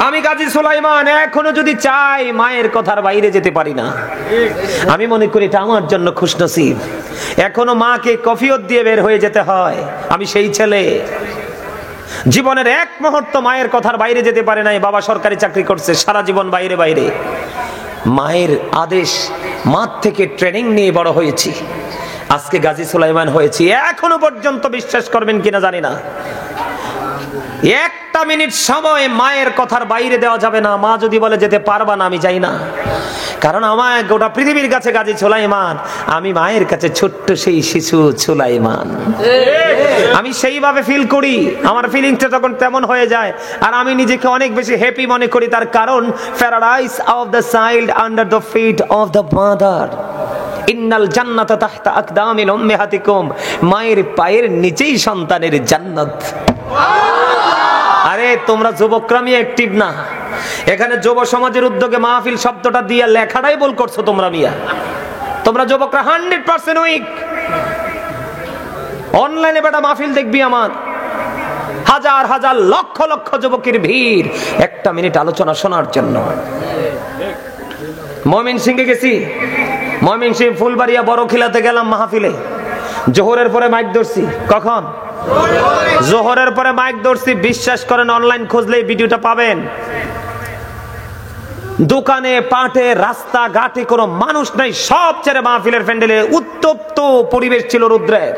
আমি গাজী সুলাইমান এখনো যদি চাই মায়ের কথার বাইরে যেতে পারি না। আমি মনে করি এটা আমার জন্য খুশনসিব। এখনো মাকে কফিয়ত দিয়ে বের হয়ে যেতে হয়। আমি সেই ছেলে, জীবনের এক মুহূর্ত মায়ের কথার বাইরে যেতে পারে নাই। বাবা সরকারি চাকরি করছে, সারা জীবন বাইরে বাইরে। মায়ের আদেশ, মাঠ থেকে ট্রেনিং নিয়ে বড় হয়েছি, আজকে গাজী সুলাইমান হয়েছি। এখনো পর্যন্ত বিশ্বাস করবেন কিনা জানি না, একটা মিনিট সময় মায়ের কথার বাইরে দেওয়া যাবে না। মা যদি বলে যেতে পারবা না, আমি যাই না। কারণ আমার গোটা পৃথিবীর কাছে গাজী সুলাইমান, আমি মায়ের কাছে ছোট্ট সেই শিশু সুলাইমান। আমি সেইভাবে ফিল করি, আমার ফিলিংসটা তখন তেমন হয়ে যায়। আর আমি নিজেকে অনেক বেশি হ্যাপি মনে করি, তার কারণ paradise of the child under the feet of the mother, ইন্নাল জান্নাতা তাহতা আকদামিল উম্মাহাতিকুম, মায়ের পায়ের নিচেই সন্তানের জান্নাত। আরে তোমরা যুবকরা মিয়া অ্যাক্টিভ না, এখানে যুব সমাজের উদ্যোগে মাহফিল শব্দটা দিয়ে লেখাটাই ভুল করছো তোমরা মিয়া। তোমরা যুবকরা 100% উইক। অনলাইনে বেটা মাহফিল দেখবি আমার, হাজার হাজার লক্ষ লক্ষ যুবকের ভিড় একটা মিনিট আলোচনা শোনার জন্য। ময়মনসিংহে গেছি, ময়মনসিংহ ফুলবাড়িয়া বড়খিলাতে গেলাম মাহফিলে। জোহরের পরে মাইক ধরছি। কখন? জোহরের পরে মাইক ধরছি। বিশ্বাস করেন, অনলাইন খুঁজলে ভিডিওটা পাবেন। দোকানে, পাটে, রাস্তা ঘাটে কোনো মানুষ নাই, সব ছেড়ে মাহফিলের প্যান্ডেলে উত্তপ্ত পরিবেশ ছিল রুদ্রের।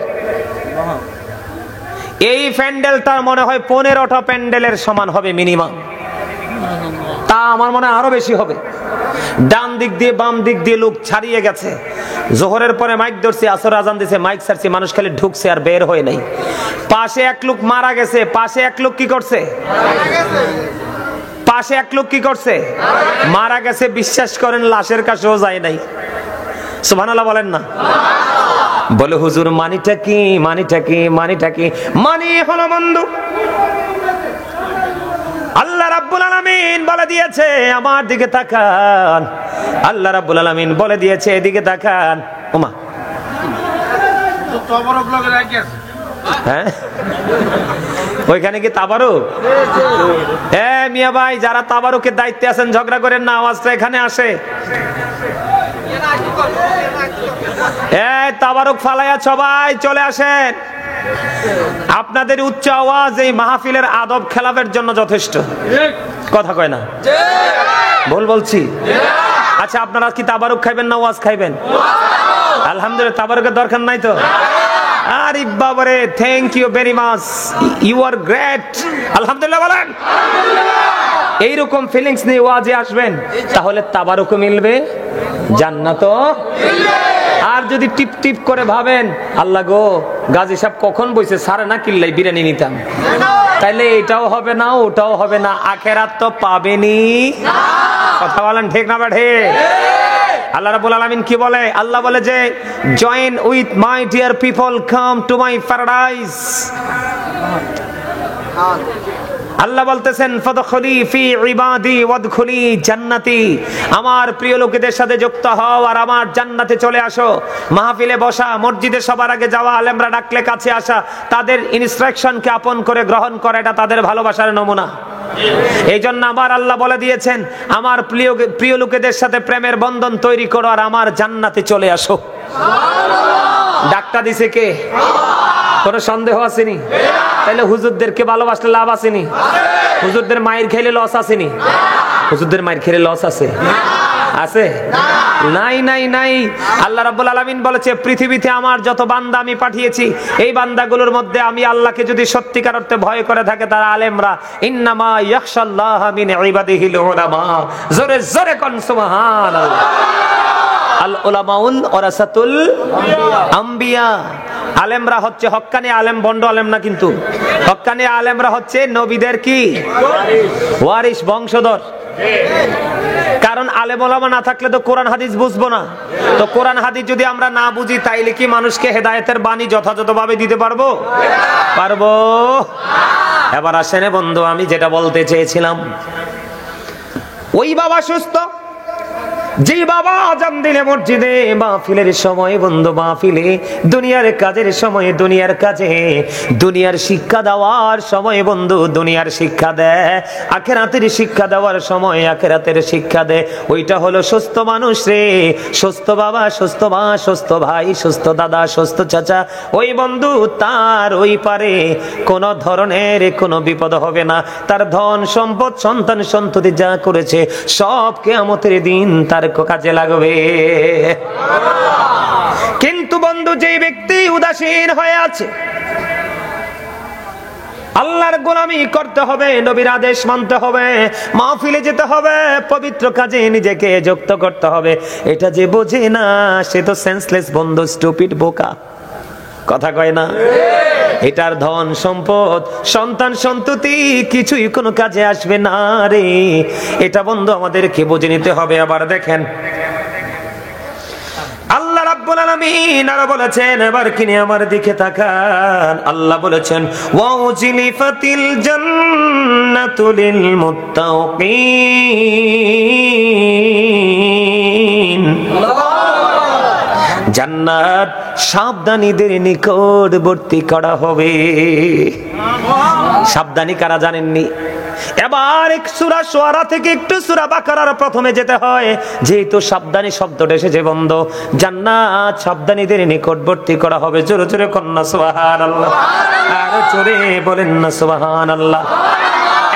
এই প্যান্ডেলটা মনে হয় 15টা প্যান্ডেলের সমান হবে মিনিমাম, তা আমার মনে হয় আরো বেশি হবে। ডান দিক দিয়ে বাম দিক দিয়ে লোক ছাড়িয়ে গেছে। জোহরের পরে মাইক ধরছি, আসর আজান দিছে, মাইক ছাড়ছি, মানুষ খালি ঢুকছে আর বের হয় নাই। পাশে এক লোক মারা গেছে। পাশে এক লোক কি করছে? পাশে এক লোক কি করছে? মারা গেছে। বিশ্বাস করেন লাশের কাছেও যায় নাই। সুবহানাল্লাহ বলেন না। বলে হুজুর মানিটা কি? মানিটা কি? মানিটা কি? মানি হলো বন্ধু, আল্লাহ রাব্বুল আলামিন বলে দিয়েছে আমার দিকে তাকান। আল্লাহ রাব্বুল আলামিন বলে দিয়েছে এদিকে তাকান। ওমা হ্যাঁ, ওইখানে কি তাবারুক? হ্যাঁ মিয়া ভাই, যারা তাবারুকের দায়িত্বে আছেন ঝগড়া করেন না, আওয়াজটা এখানে আসে। তাবারুক ফালাইয়া সবাই চলে আসেন। আপনাদের উচ্চ আওয়াজ এই মাহফিলের আদব খেলাফের জন্য যথেষ্ট। কথা কয় না? ভুল বলছি? আচ্ছা, আপনারা কি তাবারুক খাইবেন না ওয়াজ খাইবেন? আলহামদুলিল্লাহ, তাবারুকের দরকার নাই তো। আরে বাবারে, thank you very much, you are great. আলহামদুলিল্লাহ বলেন। এইরকম ফিলিংস নিয়ে ওয়াজে আসবেন, তাহলে তাবারুকও মিলবে, জান্নাতও মিলবে। আর যদি টিপ টিপ করে ভাবেন আল্লাহ গো গাজী সাহেব কখন বইছে, সারে না কিল্লাই বিরিয়ানি নিতাম, তাইলে এটাও হবে না, ওটাও হবে না, আখেরাত তো পাবেনি। কথা বলেন ঠিক না বেঠে? আল্লাহ রাব্বুল আলামিন কি বলে? আল্লাহ বলে যে join with my dear people, come to my paradise. Allah বলতেছেন ফাদখুলি ফি ইবাদি ওয়াদখুলি জান্নাতি, আমার প্রিয় লোকেদের সাথে যুক্ত হও আর আমার জান্নাতে চলে আসো। মাহফিলে বসা, মসজিদে সবার আগে যাওয়া, আলেমরা ডাকলে কাছে আসা, তাদের ইনস্ট্রাকশনকে আপন করে গ্রহণ করা, এটা তাদের ভালোবাসার নমুনা। এই জন্য আমার আল্লাহ বলে দিয়েছেন আমার প্রিয় লোকেদের সাথে প্রেমের বন্ধন তৈরি করো আর আমার জান্নাতে চলে আসো। ডাকটা দিছে কে? কোনো সন্দেহ আসেনি? তাহলে হুজুরদেরকে ভালোবাসলে লাভ আসেনি? হুজুরদের মায়ের খেলে লস আসেনি? হুজুরদের মায়ের খেলে লস আছে? আছে? নাই নাই নাই। আল্লাহ রাব্বুল আলামিন বলেছে পৃথিবীতে আমার যত বান্দা আমি পাঠিয়েছি, এই বান্দাগুলোর মধ্যে আমি আল্লাহকে যদি সত্যিকার অর্থে ভয় করে থাকে তারা আলেমরা। ইন্নামা ইয়াখশাল্লাহ মিন ইবাদিহিল উলামা। জোরে জোরে কোন সুবহানাল্লাহ। আল উলামাউল ওয়ারাসাতুল আম্বিয়া। আলেমরা হচ্ছে হক্কানি আলেম, বন্ড আলেম না কিন্তু। হক্কানি আলেমরা হচ্ছে নবীদের কি ওয়ারিস, বংশধর। কারণ আলেম ওলামা না থাকলে তো কোরআন হাদিস বুঝবো না। তো কোরআন হাদিস যদি আমরা না বুঝি, তাইলে কি মানুষকে হেদায়েতের বাণী যথাযথভাবে দিতে পারবো? পারবো? এবার আসেন বন্ধু, আমি যেটা বলতে চেয়েছিলাম, ওই বাবা সুস্থ, যে বাবা আজান দিলে মসজিদে, মাহফিলের সময় বন্ধু মাহফিলে, দুনিয়ার কাজের সময় দুনিয়ার কাজে, দুনিয়ার শিক্ষা দেওয়ার সময় বন্ধু দুনিয়ার শিক্ষা দেয়, আখিরাতের শিক্ষা দেওয়ার সময় আখিরাতের শিক্ষা দেয়, ওইটা হলো সুস্থ মানুষ রে। সুস্থ বাবা, সুস্থ মা, সুস্থ ভাই, সুস্থ দাদা, সুস্থ চাচা, ওই বন্ধু তার ওই পারে কোন ধরনের কোনো বিপদ হবে না। তার ধন সম্পদ সন্তান সন্ততি যা করেছে সব কিয়ামতের দিন তার কাজে লাগবে। কিন্তু বন্ধু যে ব্যক্তি উদাসীন হয়ে আছে, আল্লাহর গোলামি করতে হবে, নবীর আদেশ মানতে হবে, মাহফিলে যেতে হবে, পবিত্র কাজে নিজেকে যুক্ত করতে হবে, এটা যে বোঝে না সে তো সেন্সলেস বন্ধু, স্টুপিড, বোকা। কথা কয় না? এটার ধন সম্পদ সন্তান সন্ততি কিছুই কোনো কাজে আসবে না রে। এটা বন্ধু আমাদেরকে বুঝে নিতে হবে। আবার দেখেন আল্লাহ রাব্বুল আলামিন আরো বলেছেন, এবার কিনে আমার দিকে তাকান, আল্লাহ বলেছেন ওয়াউজিলিফাতিল জান্নাতু লিল মুত্তাকিন। জান্নাত সাবধানীদের নিকটবর্তী করা হবে। সাবধানী কারা জানেননি? এবার এক সূরা শুআরা থেকে একটু সূরা বাকারার প্রথমে যেতে হয়, যেহেতু সাবধানী শব্দটা এসেছে বন্ধু, জান্নাত সাবধানীদের নিকটবর্তী করা হবে। জোরে জোরে কন্যা সুবহানাল্লাহ, আর জোরে বলেন না সুবহানাল্লাহ।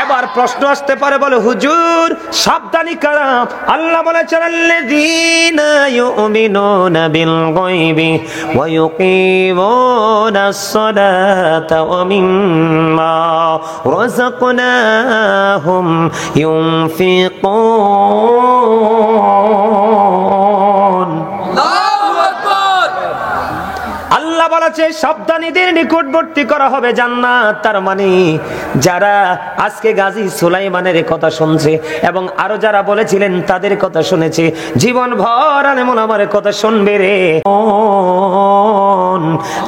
এবার প্রশ্ন আসতে পারে, বলে হুজুর সাবধানী কারা? আল্লাহ বলেছেন আল্লাযীনা ইউমিনুনা বিল গায়বি ওয়া ইউকিমুনাস সালাতা ওয়া মিম্মা রাযাকনাহুম ইউনফিকুন। আল্লাহ বলেছে সাবধানীদের নিকটবর্তী করা হবে জান্নাত। তার মানে যারা আজকে গাজী সুলাইমানের কথা শুনছে এবং আরো যারা বলেছিলেন তাদের কথা শুনেছে, জীবন ভর আলেম ওলামার কথা শুনবে রে।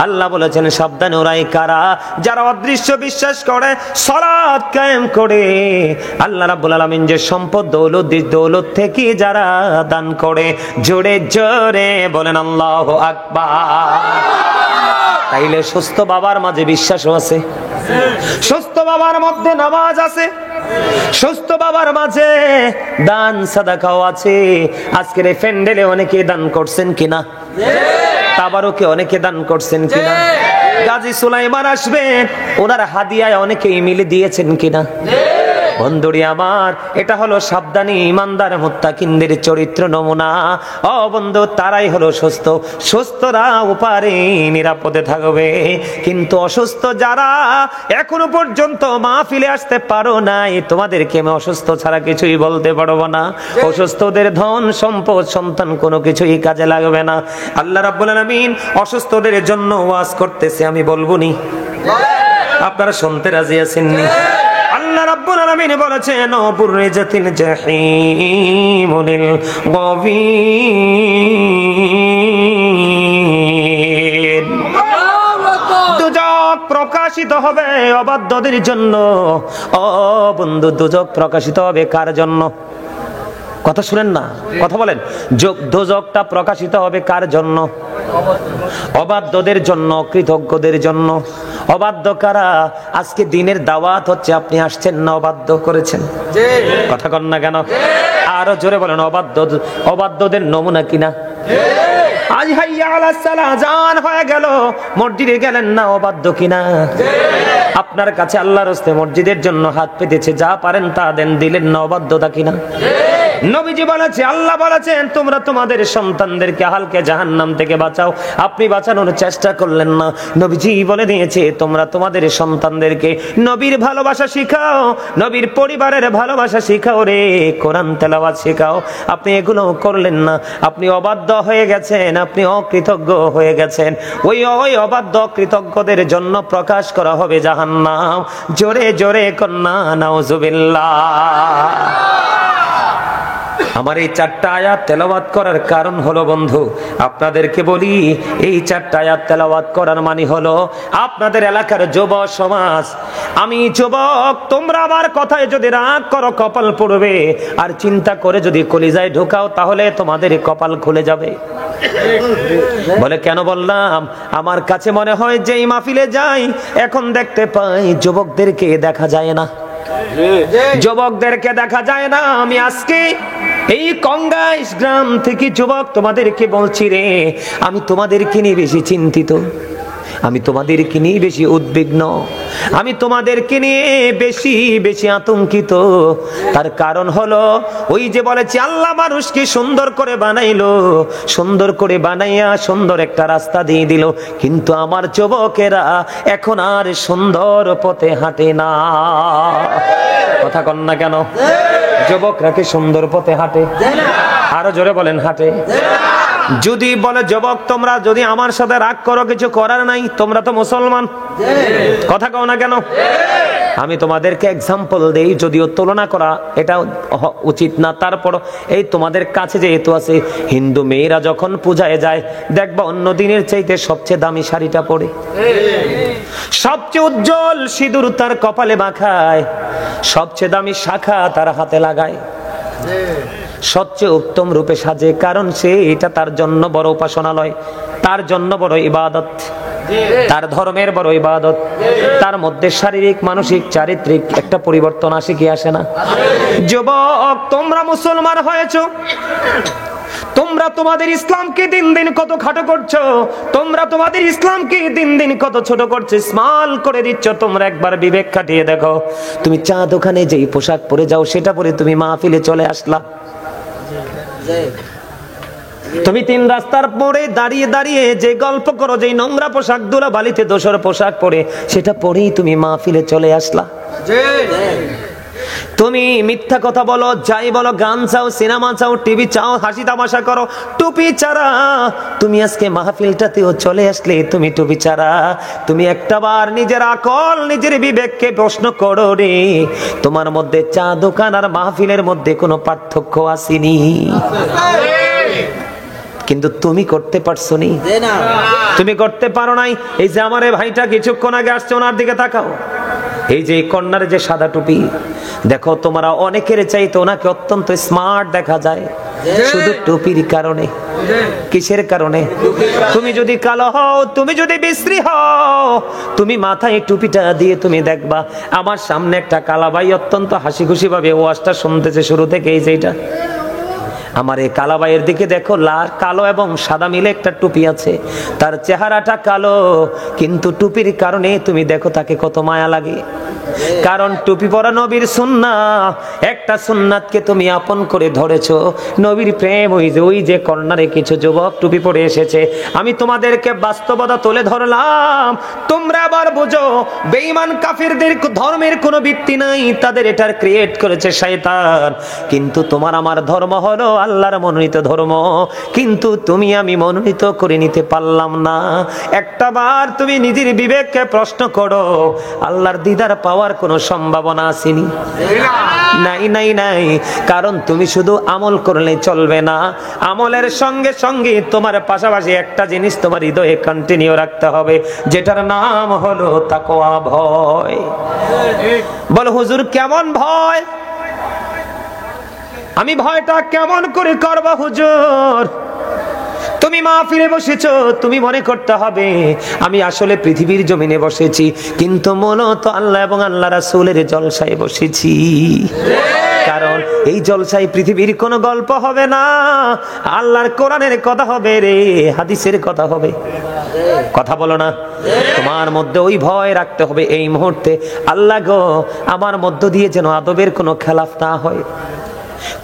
আল্লাহ বলেছেন সাবধান ওরাই কারা? যারা অদৃশ্য বিশ্বাস করে, সালাত কায়েম করে, আল্লাহ রাব্বুল আলামিন যে সম্পদ দৌলত থেকে যারা দান করে। জোরে জোরে বলেন আল্লাহু আকবার। তাইলে সুস্থ বাবার মাঝে বিশ্বাসও আছে, সুস্থ বাবার মধ্যে নামাজ আছে, সুস্থ বাবার মাঝে দান সাদাকাও আছে। আজকের এই প্যান্ডেলে অনেকে দান করছেন কিনা? তাবারুকে অনেকে দান করছেন কিনা? গাজী সুলাইমান আসবেন, ওনার হাদিয়ায় অনেকে মিলে দিয়েছেন কিনা? বন্ধুরি আমার, এটা হলো সাবধানী ইমানদার মুত্তাকিনদের চরিত্র নমুনা। ও বন্ধু, তারাই হলো সুস্থ। সুস্থরা উপারে নিরাপদে থাকবে, কিন্তু অসুস্থ যারা এখনো পর্যন্ত মাহফিলে আসতে পারো নাই, তোমাদেরকে আমি অসুস্থ ছাড়া কিছুই বলতে পারবো না। অসুস্থদের ধন সম্পদ সন্তান কোনো কিছুই কাজে লাগবে না। আল্লাহ রাব্বুল আলামিন অসুস্থদের জন্য ওয়াজ করতেছে, আমি বলবো নি? আপনারা শুনতে রাজি আছেন নি? আল্লাহ রাব্বুল আলামিন বলেছেন বুররিজাতিল জাহিমু লিল গাবিন। দুজক প্রকাশিত হবে অবাধ্যদের জন্য। ও বন্ধু, দুজক প্রকাশিত হবে কার জন্য? কথা শুনেন না, কথা বলেন। দোজকটা প্রকাশিত হবে কার জন্য? অবাধ্যদের জন্য, কৃতজ্ঞদের জন্য। অবাধ্য কারা? আজকে দিনের দাওয়াত হচ্ছে, আপনি আসছেন না, অবাধ্য করেছেন। কথা কন না কেন? আরো জোরে বলেন, অবাধ্যদের নমুনা কিনা? আজ হাইয়া আলাস সালাহ আযান হয়ে গেল, মসজিদে গেলেন না, অবাধ্য কিনা? আপনার কাছে আল্লাহর রাস্তে মসজিদের জন্য হাত পেতেছে, যা পারেন তা দেন, দিলেন না, অবাধ্যতা কিনা? নবীজি বলেছে, আল্লাহ বলেছেন তোমরা তোমাদের সন্তানদেরকে হালকে জাহান্নাম থেকে বাঁচাও, আপনি বাঁচানোর চেষ্টা করলেন না। নবীজি বলে দিয়েছে তোমরা তোমাদের সন্তানদেরকে নবীর ভালোবাসা শিখাও, নবীর পরিবারের ভালোবাসা শিখাও রে, কোরআন তেলাওয়াত শিখাও। আপনি এগুলো করলেন না, আপনি অবাধ্য হয়ে গেছেন, আপনি অকৃতজ্ঞ হয়ে গেছেন। ওই অবাধ্য কৃতজ্ঞদের জন্য প্রকাশ করা হবে জাহান্নাম। জোরে জোরে কন্যা নাউজুবিল্লাহ। আমার এই 4টা আয়াত তেলাওয়াত করার কারণ হলো বন্ধু, আপনাদেরকে বলি, এই 4টা আয়াত তেলাওয়াত করার মানে হলো আপনাদের এলাকার যুব সমাজ, আমি যুবক, তোমরা আমার কথায় যদি রাগ করো কপাল পড়বে, আর চিন্তা করে যদি কলিজায় ঢোকাও তাহলে তোমাদের কপাল খুলে যাবে। বলে কেন বললাম? আমার কাছে মনে হয় যে এই মাহফিলে যাই এখন দেখতে পাই যুবকদেরকে দেখা যায় না, যুবকদেরকে দেখা যায় না। আমি আজকে এই কঙ্গাইশ গ্রাম থেকে যুবক তোমাদেরকে বলছি রে, আমি তোমাদেরকে নিয়ে বেশি চিন্তিত, আমি তোমাদেরকে নিয়ে বেশি উদ্বিগ্ন, আমি তোমাদেরকে নিয়ে বেশি বেশি আতঙ্কিত। তার কারণ হলো ওই যে বলেছি আল্লাহ মানুষকে সুন্দর করে বানাইলো, সুন্দর করে বানাইয়া সুন্দর একটা রাস্তা দিয়ে দিল, কিন্তু আমার যুবকেরা এখন আর সুন্দর পথে হাঁটে না। কথা কন না কেন? যুবকরা কি সুন্দর পথে হাঁটে? আরো জোরে বলেন, হাঁটে? যদি বলে যুবক তোমরা যদি আমার সাথে রাগ করো, কিছু করার নাই, তোমরা তো মুসলমান, কথা কও না কেন? আমি তোমাদেরকে এক্সাম্পল দেই, যদিও তুলনা করা এটা উচিত না, তারপর এই তোমাদের কাছে যেহেতু আছে, হিন্দু মেয়েরা যখন পূজায় যায় দেখবা অন্য দিনের চাইতে সবচেয়ে দামি শাড়িটা পরে, সবচেয়ে উজ্জ্বল সিঁদুর তার কপালে মাখায়, সবচেয়ে দামি শাখা তার হাতে লাগায়, সবচেয়ে উত্তম রূপে সাজে, কারণ সে এটা তার জন্য বড় উপাসনালয়, তার জন্য বড় ইবাদত, তার ধর্মের বড় ইবাদত। তার মধ্যে শারীরিক মানসিক চারিত্রিক একটা পরিবর্তন আসে কি আসে না? যুবক তোমরা মুসলমান হয়েছো, তোমরা তোমাদের ইসলামকে দিন দিন কত খাটো করছো, তোমরা তোমাদের ইসলামকে দিন দিন কত ছোট করছো, স্মল করে দিচ্ছ। তোমরা একবার বিবেক খাটিয়ে দেখো, তুমি চা দোকানে যেই পোশাক পরে যাও সেটা পরে তুমি মাহফিলে চলে আসলা, তুমি 3 রাস্তার পরে দাঁড়িয়ে দাঁড়িয়ে যে গল্প করো, যে নোংরা পোশাক ধুলা বালিতে দোসর পোশাক পরে, সেটা পরেই তুমি মাহফিলে চলে আসলা। তুমি মিথ্যা কথা বলো, যাই বলো, গান চাও, সিনেমা চাও, টিভি চাও, হাসি তামাশা করো, টুপি ছাড়া তুমি আজকে মাহফিলটাতেও চলে আসলে তুমি টুপি ছাড়া। তুমি একটাবার নিজের আকল নিজের বিবেককে প্রশ্ন করো রে, তোমার মধ্যে চা দোকান আর মাহফিলের মধ্যে কোনো পার্থক্য আসেনি? কিন্তু তুমি করতে পারছো নি, তুমি করতে পারো নাই। এই যে আমার ভাইটা কিছুক্ষণ আগে আসছে, ওনার দিকে তাকাও, এই যে কর্নারে যে সাদা টুপি, দেখো তোমরা অনেকের চাইতে ওনাকে অত্যন্ত স্মার্ট দেখা যায়, শুধু টুপির কারণে। কিসের কারণে? তুমি যদি কালো হও, তুমি যদি বিশ্রী হও, তুমি মাথায় টুপিটা দিয়ে তুমি দেখবা আমার সামনে একটা কালা ভাই অত্যন্ত হাসি খুশি ভাবে ওয়াজটা শুনতেছে শুরু থেকে, এই যে এটা আমার এই কালাবাইয়ের দিকে দেখো, কালো এবং সাদা মিলে একটা টুপি আছে, তার চেহারাটা কালো, কিন্তু টুপির কারণে তুমি দেখো তাকে কত মায়া লাগে। কারণ টুপি পরা নবীর সুন্নাত, একটা সুন্নাতকে তুমি আপন করে ধরেছো, নবীর প্রেম। ওই যে কর্নারে কিছু যুবক টুপি পরে এসেছে, আমি তোমাদেরকে বাস্তবতা তুলে ধরলাম, তোমরা আবার বুঝো বেঈমান কাফিরদের ধর্মের কোনো ভিত্তি নাই, তাদের এটার ক্রিয়েট করেছে শয়তান। কিন্তু তোমার আমার ধর্ম হলো আল্লাহর মনোনীত ধর্ম, কিন্তু তুমি আমি মনোনীত করে নিতে পারলাম না। একটাবার তুমি নিজের বিবেককে প্রশ্ন করো, আল্লাহর দিদার পাওয়ার কোনো সম্ভাবনা আসেনি? নাই নাই নাই। কারণ তুমি শুধু আমল করলে চলবে না, আমলের সঙ্গে সঙ্গে তোমার পাশাপাশি একটা জিনিস তোমার হৃদয়ে কন্টিনিউ রাখতে হবে, যেটার নাম হলো তাকওয়া, ভয়। বল হুজুর কেমন ভয়? আমি ভয়টা কেমন করে করব হুজুর? তুমি মাহফিলে বসেছো, তুমি মনে করতে হবে আমি আসলে পৃথিবীর জমিনে বসেছি, কিন্তু মূলত আল্লাহ এবং আল্লাহ রাসূলের জলসায় বসেছি। কারণ এই জলসায় পৃথিবীর কোনো গল্প হবে না, আল্লাহর কোরআনের কথা হবে রে, হাদিসের কথা হবে। কথা বলো না? তোমার মধ্যে ওই ভয় রাখতে হবে এই মুহূর্তে, আল্লাহ গো আমার মধ্য দিয়ে যেন আদবের কোনো খেলাফ না হয়,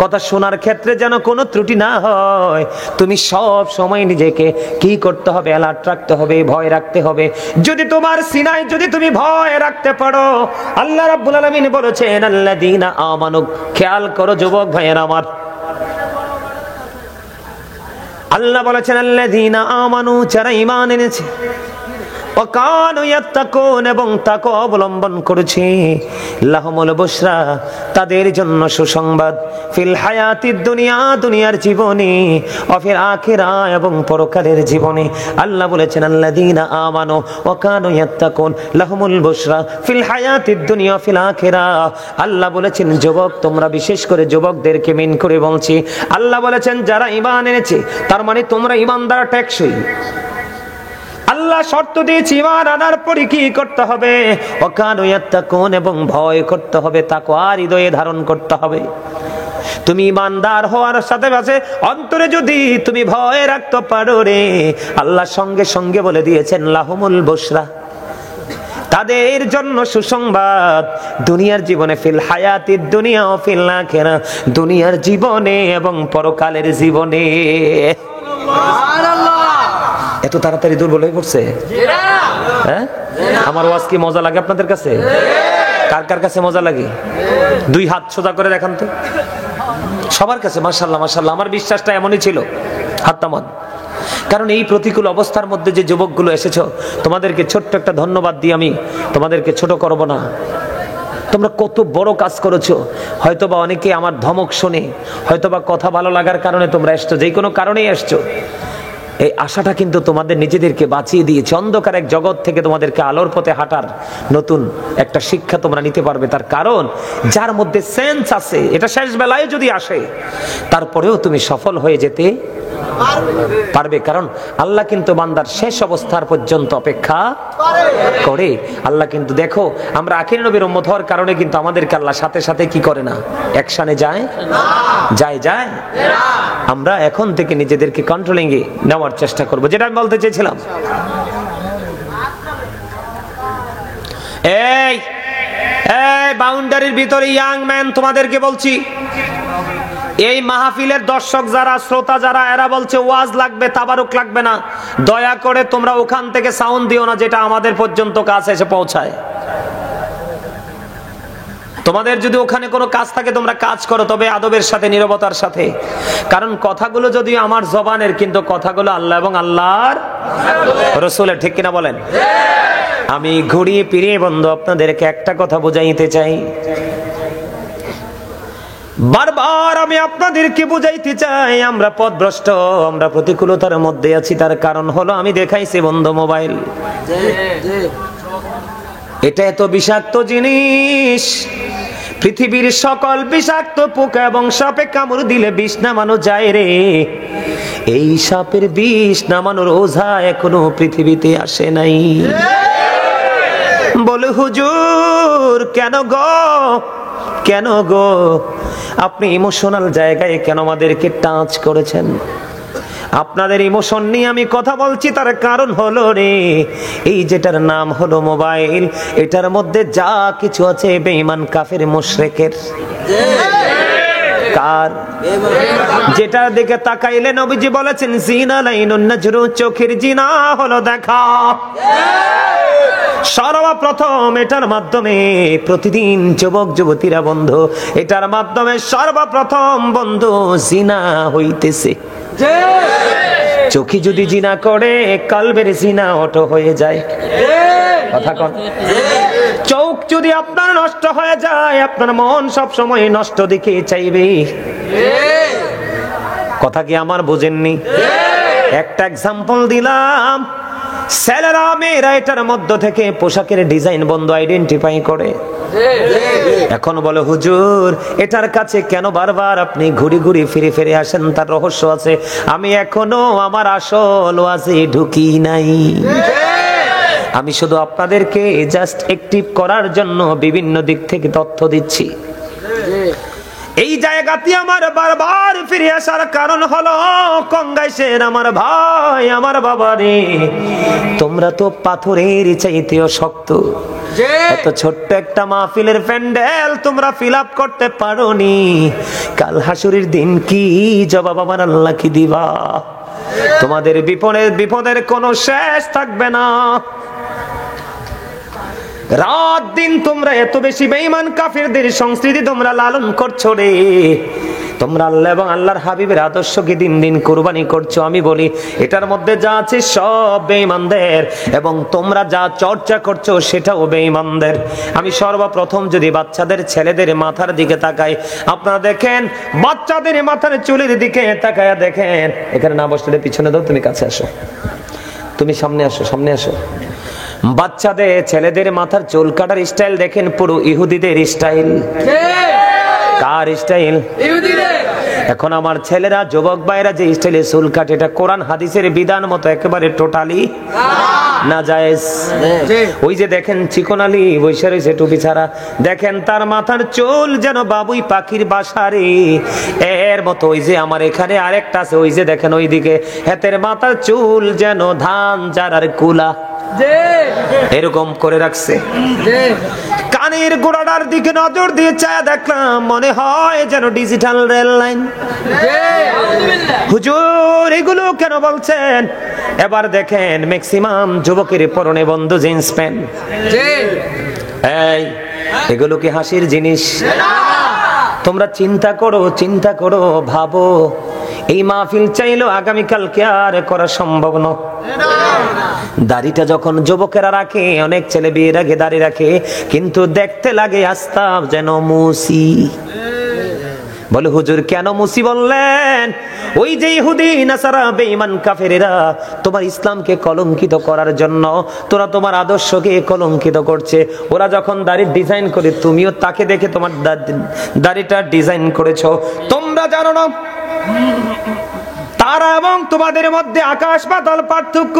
কথা শোনার ক্ষেত্রে যেন কোনো ত্রুটি না হয়। তুমি সব সময় নিজেকে কি করতে হবে? অ্যালার্ট রাখতে হবে, ভয় রাখতে হবে। যদি তোমার সিনায় যদি তুমি ভয় রাখতে পারো, আল্লাহ রাব্বুল আলামিন বলেছেন আল্লাযীনা আমানু, খেয়াল করো যুবক ভাইয়েরা আমার, আল্লাহ বলেছেন আল্লাযীনা আমানু, যারা ঈমান এনেছে, ওয়াকানু ইয়াত্তাকুন, এবং তাকওয়া অবলম্বন করেছে। লাহুমুল বুশরা, তাদের জন্য সুসংবাদ, ফিল হায়াতিদ দুনিয়া, দুনিয়ার জীবনে, ওয়া ফিল আখিরা, এবং পরকালের জীবনে। আল্লাহ বলেছেন আল্লাযীনা আমানু ওয়া কানু ইয়াত্তাকুন লাহুমুল বুশরা ফিল হায়াতিদ দুনিয়া ফিল আখিরা। আল্লাহ বলেছেন যুবক, তোমরা বিশেষ করে যুবকদেরকে মিন করে বলছি, আল্লাহ বলেছেন যারা ঈমান এনেছে, তার মানে তোমরা ঈমানদার টেকসই। আল্লাহ শর্ত দিয়েছে ঈমান আনার পরে কি করতে হবে? ওয়া কানু ইয়াত্তাকুন, এবং ভয় করতে হবে, তাকওয়া হৃদয়ে ধারণ করতে হবে। তুমি ঈমানদার হওয়ার সাথে সাথে অন্তরে যদি তুমি ভয় রাখতে পারো রে, আল্লাহ সঙ্গে সঙ্গে বলে দিয়েছেন লাহুমুল বুশরা, তাদের জন্য সুসংবাদ, দুনিয়ার জীবনে, ফিল হায়াতিদ দুনিয়া ও ফিল আখিরা, দুনিয়ার জীবনে এবং পরকালের জীবনে। এত তাড়াতাড়ি দুর্বল হয়ে পড়ছে? হ্যাঁ, আমার ওয়াজ কি মজা লাগে আপনাদের কাছে? কার কার কাছে মজা লাগে? দুই হাত সোজা করে দেখান তো সবার কাছে। মাশাআল্লাহ মাশাআল্লাহ, আমার বিশ্বাসটা এমনই ছিল। হাত নামান। কারণ এই প্রতিকূল অবস্থার মধ্যে যে যুবকগুলো এসেছো, তোমাদেরকে ছোট্ট একটা ধন্যবাদ দিয়ে আমি তোমাদেরকে ছোট করব না। তোমরা কত বড় কাজ করেছো। হয়তোবা অনেকে আমার ধমক শুনে, হয়তোবা কথা ভালো লাগার কারণে তোমরা এসছো, যে কোনো কারণেই এসছো। এই আশাটা কিন্তু তোমাদের নিজেদেরকে বাঁচিয়ে দিয়েছে। অন্ধকার এক জগৎ থেকে তোমাদেরকে আলোর পথে হাঁটার নতুন একটা শিক্ষা তোমরা নিতে পারবে। তার কারণ যার মধ্যে সেন্স আছে, এটা শেষ বেলায় যদি আসে, তারপরেও তুমি সফল হয়ে যেতে পারবে। কারণ আল্লাহ কিন্তু বান্দার শেষ অবস্থার পর্যন্ত অপেক্ষা করে। আল্লাহ কিন্তু, দেখো, আমরা আখির নবীর উম্মত হওয়ার কারণে কিন্তু আমাদেরকে আল্লাহ সাথে সাথে কি করে না, অ্যাকশনে যায় যায়। আমরা এখন থেকে নিজেদেরকে কন্ট্রোলিং এ নেওয়ার চেষ্টা করব। যেটা আমি বলতে চেয়েছিলাম, এই বাউন্ডারির ভিতরে ইয়াং ম্যান, তোমাদেরকে বলছি, এই মাহফিলের দর্শক যারা, শ্রোতা যারা, এরা বলছে ওয়াজ লাগবে, তাবারুক লাগবে না। দয়া করে তোমরা ওখান থেকে সাউন্ড দিও না, যেটা আমাদের পর্যন্ত কাছে এসে পৌঁছায়। তোমাদের যদি ওখানে কোনো কাজ থাকে তোমরা কাজ করো, তবে আদবের সাথে, নীরবতার সাথে। কারণ কথাগুলো যদিও আমার জবানের, কিন্তু কথাগুলো আল্লাহ এবং আল্লাহর রাসূলের। ঠিক কিনা বলেন? আমি ঘুরিয়ে ফিরিয়ে বন্ধু আপনাদেরকে একটা কথা বুঝাইতে চাই, বারবার আমি আপনাদেরকে বুঝাইতে চাই, আমরা পথভ্রষ্ট, আমরা প্রতিকূলতার মধ্যে আছি। তার কারণ হলো, আমি দেখাইছি বন্ধু, মোবাইল। এটা এত বিষাক্ত জিনিস, পৃথিবীর সকল বিষাক্ত পোকা এবং সাপে কামড় দিলে বিষ নামানো যায় রে। এই সাপের বিষ নামানোর ওঝা এখনো পৃথিবীতে আসে নাই। বলে হুজুর, কেন গো আপনি ইমোশনাল জায়গায় কেন আমাদেরকে টাচ করেছেন? আপনাদের ইমোশন নিয়ে আমি কথা বলছি, তার কারণ হলো রে, এই যেটার নাম হলো মোবাইল, এটার মধ্যে যা কিছু আছে বেঈমান কাফের মুশরিকের। কার? যেটার দিকে তাকাইলে নবীজি বলেছেন জিনা লাইনুন নাজরু, চোখের জিনা হলো দেখা। সর্বপ্রথম এটার মাধ্যমে প্রতিদিন যুবক যুবতীরা বন্ধু, এটার মাধ্যমে সর্বপ্রথম বন্ধু জিনা হইতেছে। চোখে যদি জিনা করে, কলবের জিনা অটো হয়ে যায়। কথা কন। চোখ যদি আপনার নষ্ট হয়ে যায়, আপনার মন সব সময় নষ্ট দিকে চাইবে। কথা কি আমার বুঝেননি? একটা এক্সাম্পল দিলাম। ছেলেরা মেয়েরা এটার মধ্য থেকে পোশাকের ডিজাইন বন্ধু আইডেন্টিফাই করে। এখন বলে হুজুর, এটার কাছে কেন বারবার আপনি ঘুরি ঘুরি ফিরে ফিরে আসেন? তার রহস্য আছে, আমি এখনো আমার আসল ওয়াজে ঢুকি নাই। আমি শুধু আপনাদেরকে জাস্ট অ্যাক্টিভ করার জন্য বিভিন্ন দিক থেকে তথ্য দিচ্ছি। এই জায়গাতে আমার বারবার ফিরে আসার কারণ হলো, কঙ্গাইশের আমার ভাই, আমার বাবা রে, তোমরা তো পাথরের চাইতেও শক্ত। এত ছোট্ট একটা মাহফিলের প্যান্ডেল তোমরা ফিল আপ করতে পারোনি। কাল হাসুরের দিন কি জবাব আমার আল্লাহ কি দিবা? তোমাদের বিপদের কোনো শেষ থাকবে না। রাত দিন তোমরা এত বেশি বেঈমান কাফেরদের সংস্কৃতি তোমরা লালন করছো রে। তোমরা আল্লাহ এবং আল্লাহর হাবিবের আদর্শকে দিন দিন কুরবানি করছো। আমি বলি এটার মধ্যে যা আছে সব বেঈমানদের, এবং তোমরা যা চর্চা করছো সেটাও বেঈমানদের। আমি সর্বপ্রথম যদি বাচ্চাদের ছেলেদের মাথার দিকে তাকাই, আপনারা দেখেন বাচ্চাদের মাথার চুলের দিকে তাকায়া দেখেন, এখানে না বসলে পিছনে দাও, তুমি কাছে আসো, তুমি সামনে আসো, সামনে আসো। বাচ্চাদের ছেলেদের মাথার চুল কাটার স্টাইল দেখেন পুরো ইহুদিদের স্টাইল। কার স্টাইল? ইহুদিদের। এখন আমার ছেলেরা যুবক ভাইরা যে স্টাইলে চুল কাটে, এটা কোরআন হাদিসের বিধান মতো একেবারে টোটালি নাজায়েজ। ওই যে দেখেন চিকন আলী বসে রয়েছে টুপি ছাড়া, দেখেন তার মাথার চুল যেন বাবুই পাখির বাসারে এর মতো। ওই যে আমার এখানে আরেকটা আছে, ওই যে দেখেন ওইদিকে, হাতের মাথার চুল যেন ধান চারার কুলা, এরকম করে রাখছে। কানের গোড়াটার দিকে নজর দিয়ে চায় দেখলাম, মনে হয় যেন ডিজিটাল রেল লাইন। হুজুর এগুলো কেন বলছেন? এবার দেখেন ম্যাক্সিমাম যুবকের পরনে বন্ধ জিন্স প্যান্ট। এই এগুলো কি হাসির জিনিস? তোমরা চিন্তা করো, চিন্তা করো, ভাবো, এই মাহফিল চাইলো আগামীকালকে আর করা সম্ভব নয়। দাড়িটা যখন যুবকেরা রাখে, অনেক ছেলে বিয়ের আগে দাড়ি রাখে, কিন্তু দেখতে লাগে আস্তা যেন মুসি। বলে হুজুর কেন মুসি বললেন? ওই যে ইহুদি নাসারা বেঈমান কাফেরেরা তোমার ইসলামকে কলঙ্কিত করার জন্য, তোরা তোমার আদর্শকে কলঙ্কিত করছে। ওরা যখন দাড়ির ডিজাইন করে, তুমিও তাকে দেখে তোমার দাড়িটা ডিজাইন করেছো। তোমরা জানো না তারা এবং তোমাদের মধ্যে আকাশ পাতাল পার্থক্য।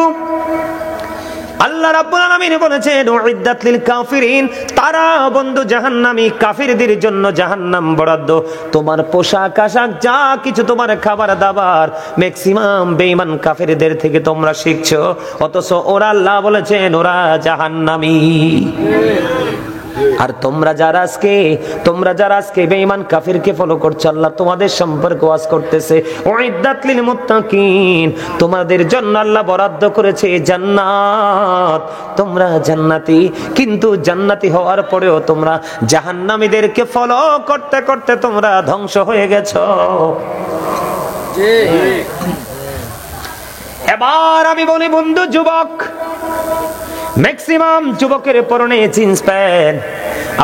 আল্লাহ রাব্বুল আলামিন বলেছেন উইদ্দাত লিল কাফিরিন, তারা বন্ধু জাহান্নামী, কাফিরদের জন্য জাহান্নাম বরাদ্দ। তোমার পোশাক আশাক যা কিছু, তোমার খাবার দাবার ম্যাক্সিমাম বেঈমান কাফিরদের থেকে তোমরা শিখছো, অথচ ওরা আল্লাহ বলেছেন ওরা জাহান্নামী। আর তোমরা যারা আজকে বেঈমান কাফিরকে ফলো করছো, আল্লাহ তোমাদের সম্পর্কে ওয়াজ করতেছে উইদ্দাত লিল মুত্তাকিন, তোমাদের জন্য আল্লাহ বরাদ্দ করেছে জান্নাত, তোমরা জান্নাতি। কিন্তু জান্নাতি হওয়ার পরেও তোমরা জাহান্নামীদেরকে ফলো করতে করতে তোমরা ধ্বংস হয়ে গেছো। এবার আমি বলি বন্ধু যুবক, ম্যাক্সিমাম যুবকের পরনে জিন্স প্যান্ট।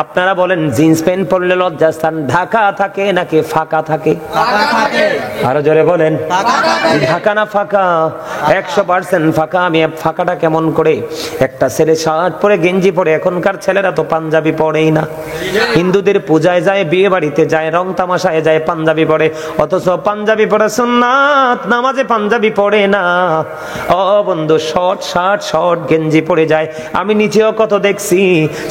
আপনারা বলেন জিন্স প্যান্ট পরলে লজ্জাস্থান ঢাকা থাকে নাকি ফাঁকা থাকে? আরো জোরে বলেন, ঢাকা না ফাঁকা? 100% ফাঁকা। আমি ফাঁকাটা কেমন করে? একটা ছেলে শার্ট পরে গেঞ্জি পরে, এখনকার ছেলেরা তো পাঞ্জাবি পরেই না। হিন্দুদের পূজায় যায়, বিয়ে বাড়িতে যায়, রং তামাশায় যায়, পাঞ্জাবি পরে, অথচ পাঞ্জাবি পরে সুন্নাত, নামাজে পাঞ্জাবি পরে না। ও বন্ধু, শর্ট শার্ট শর্ট গেঞ্জি পরে যায়। আমি নিচেও কত দেখছি,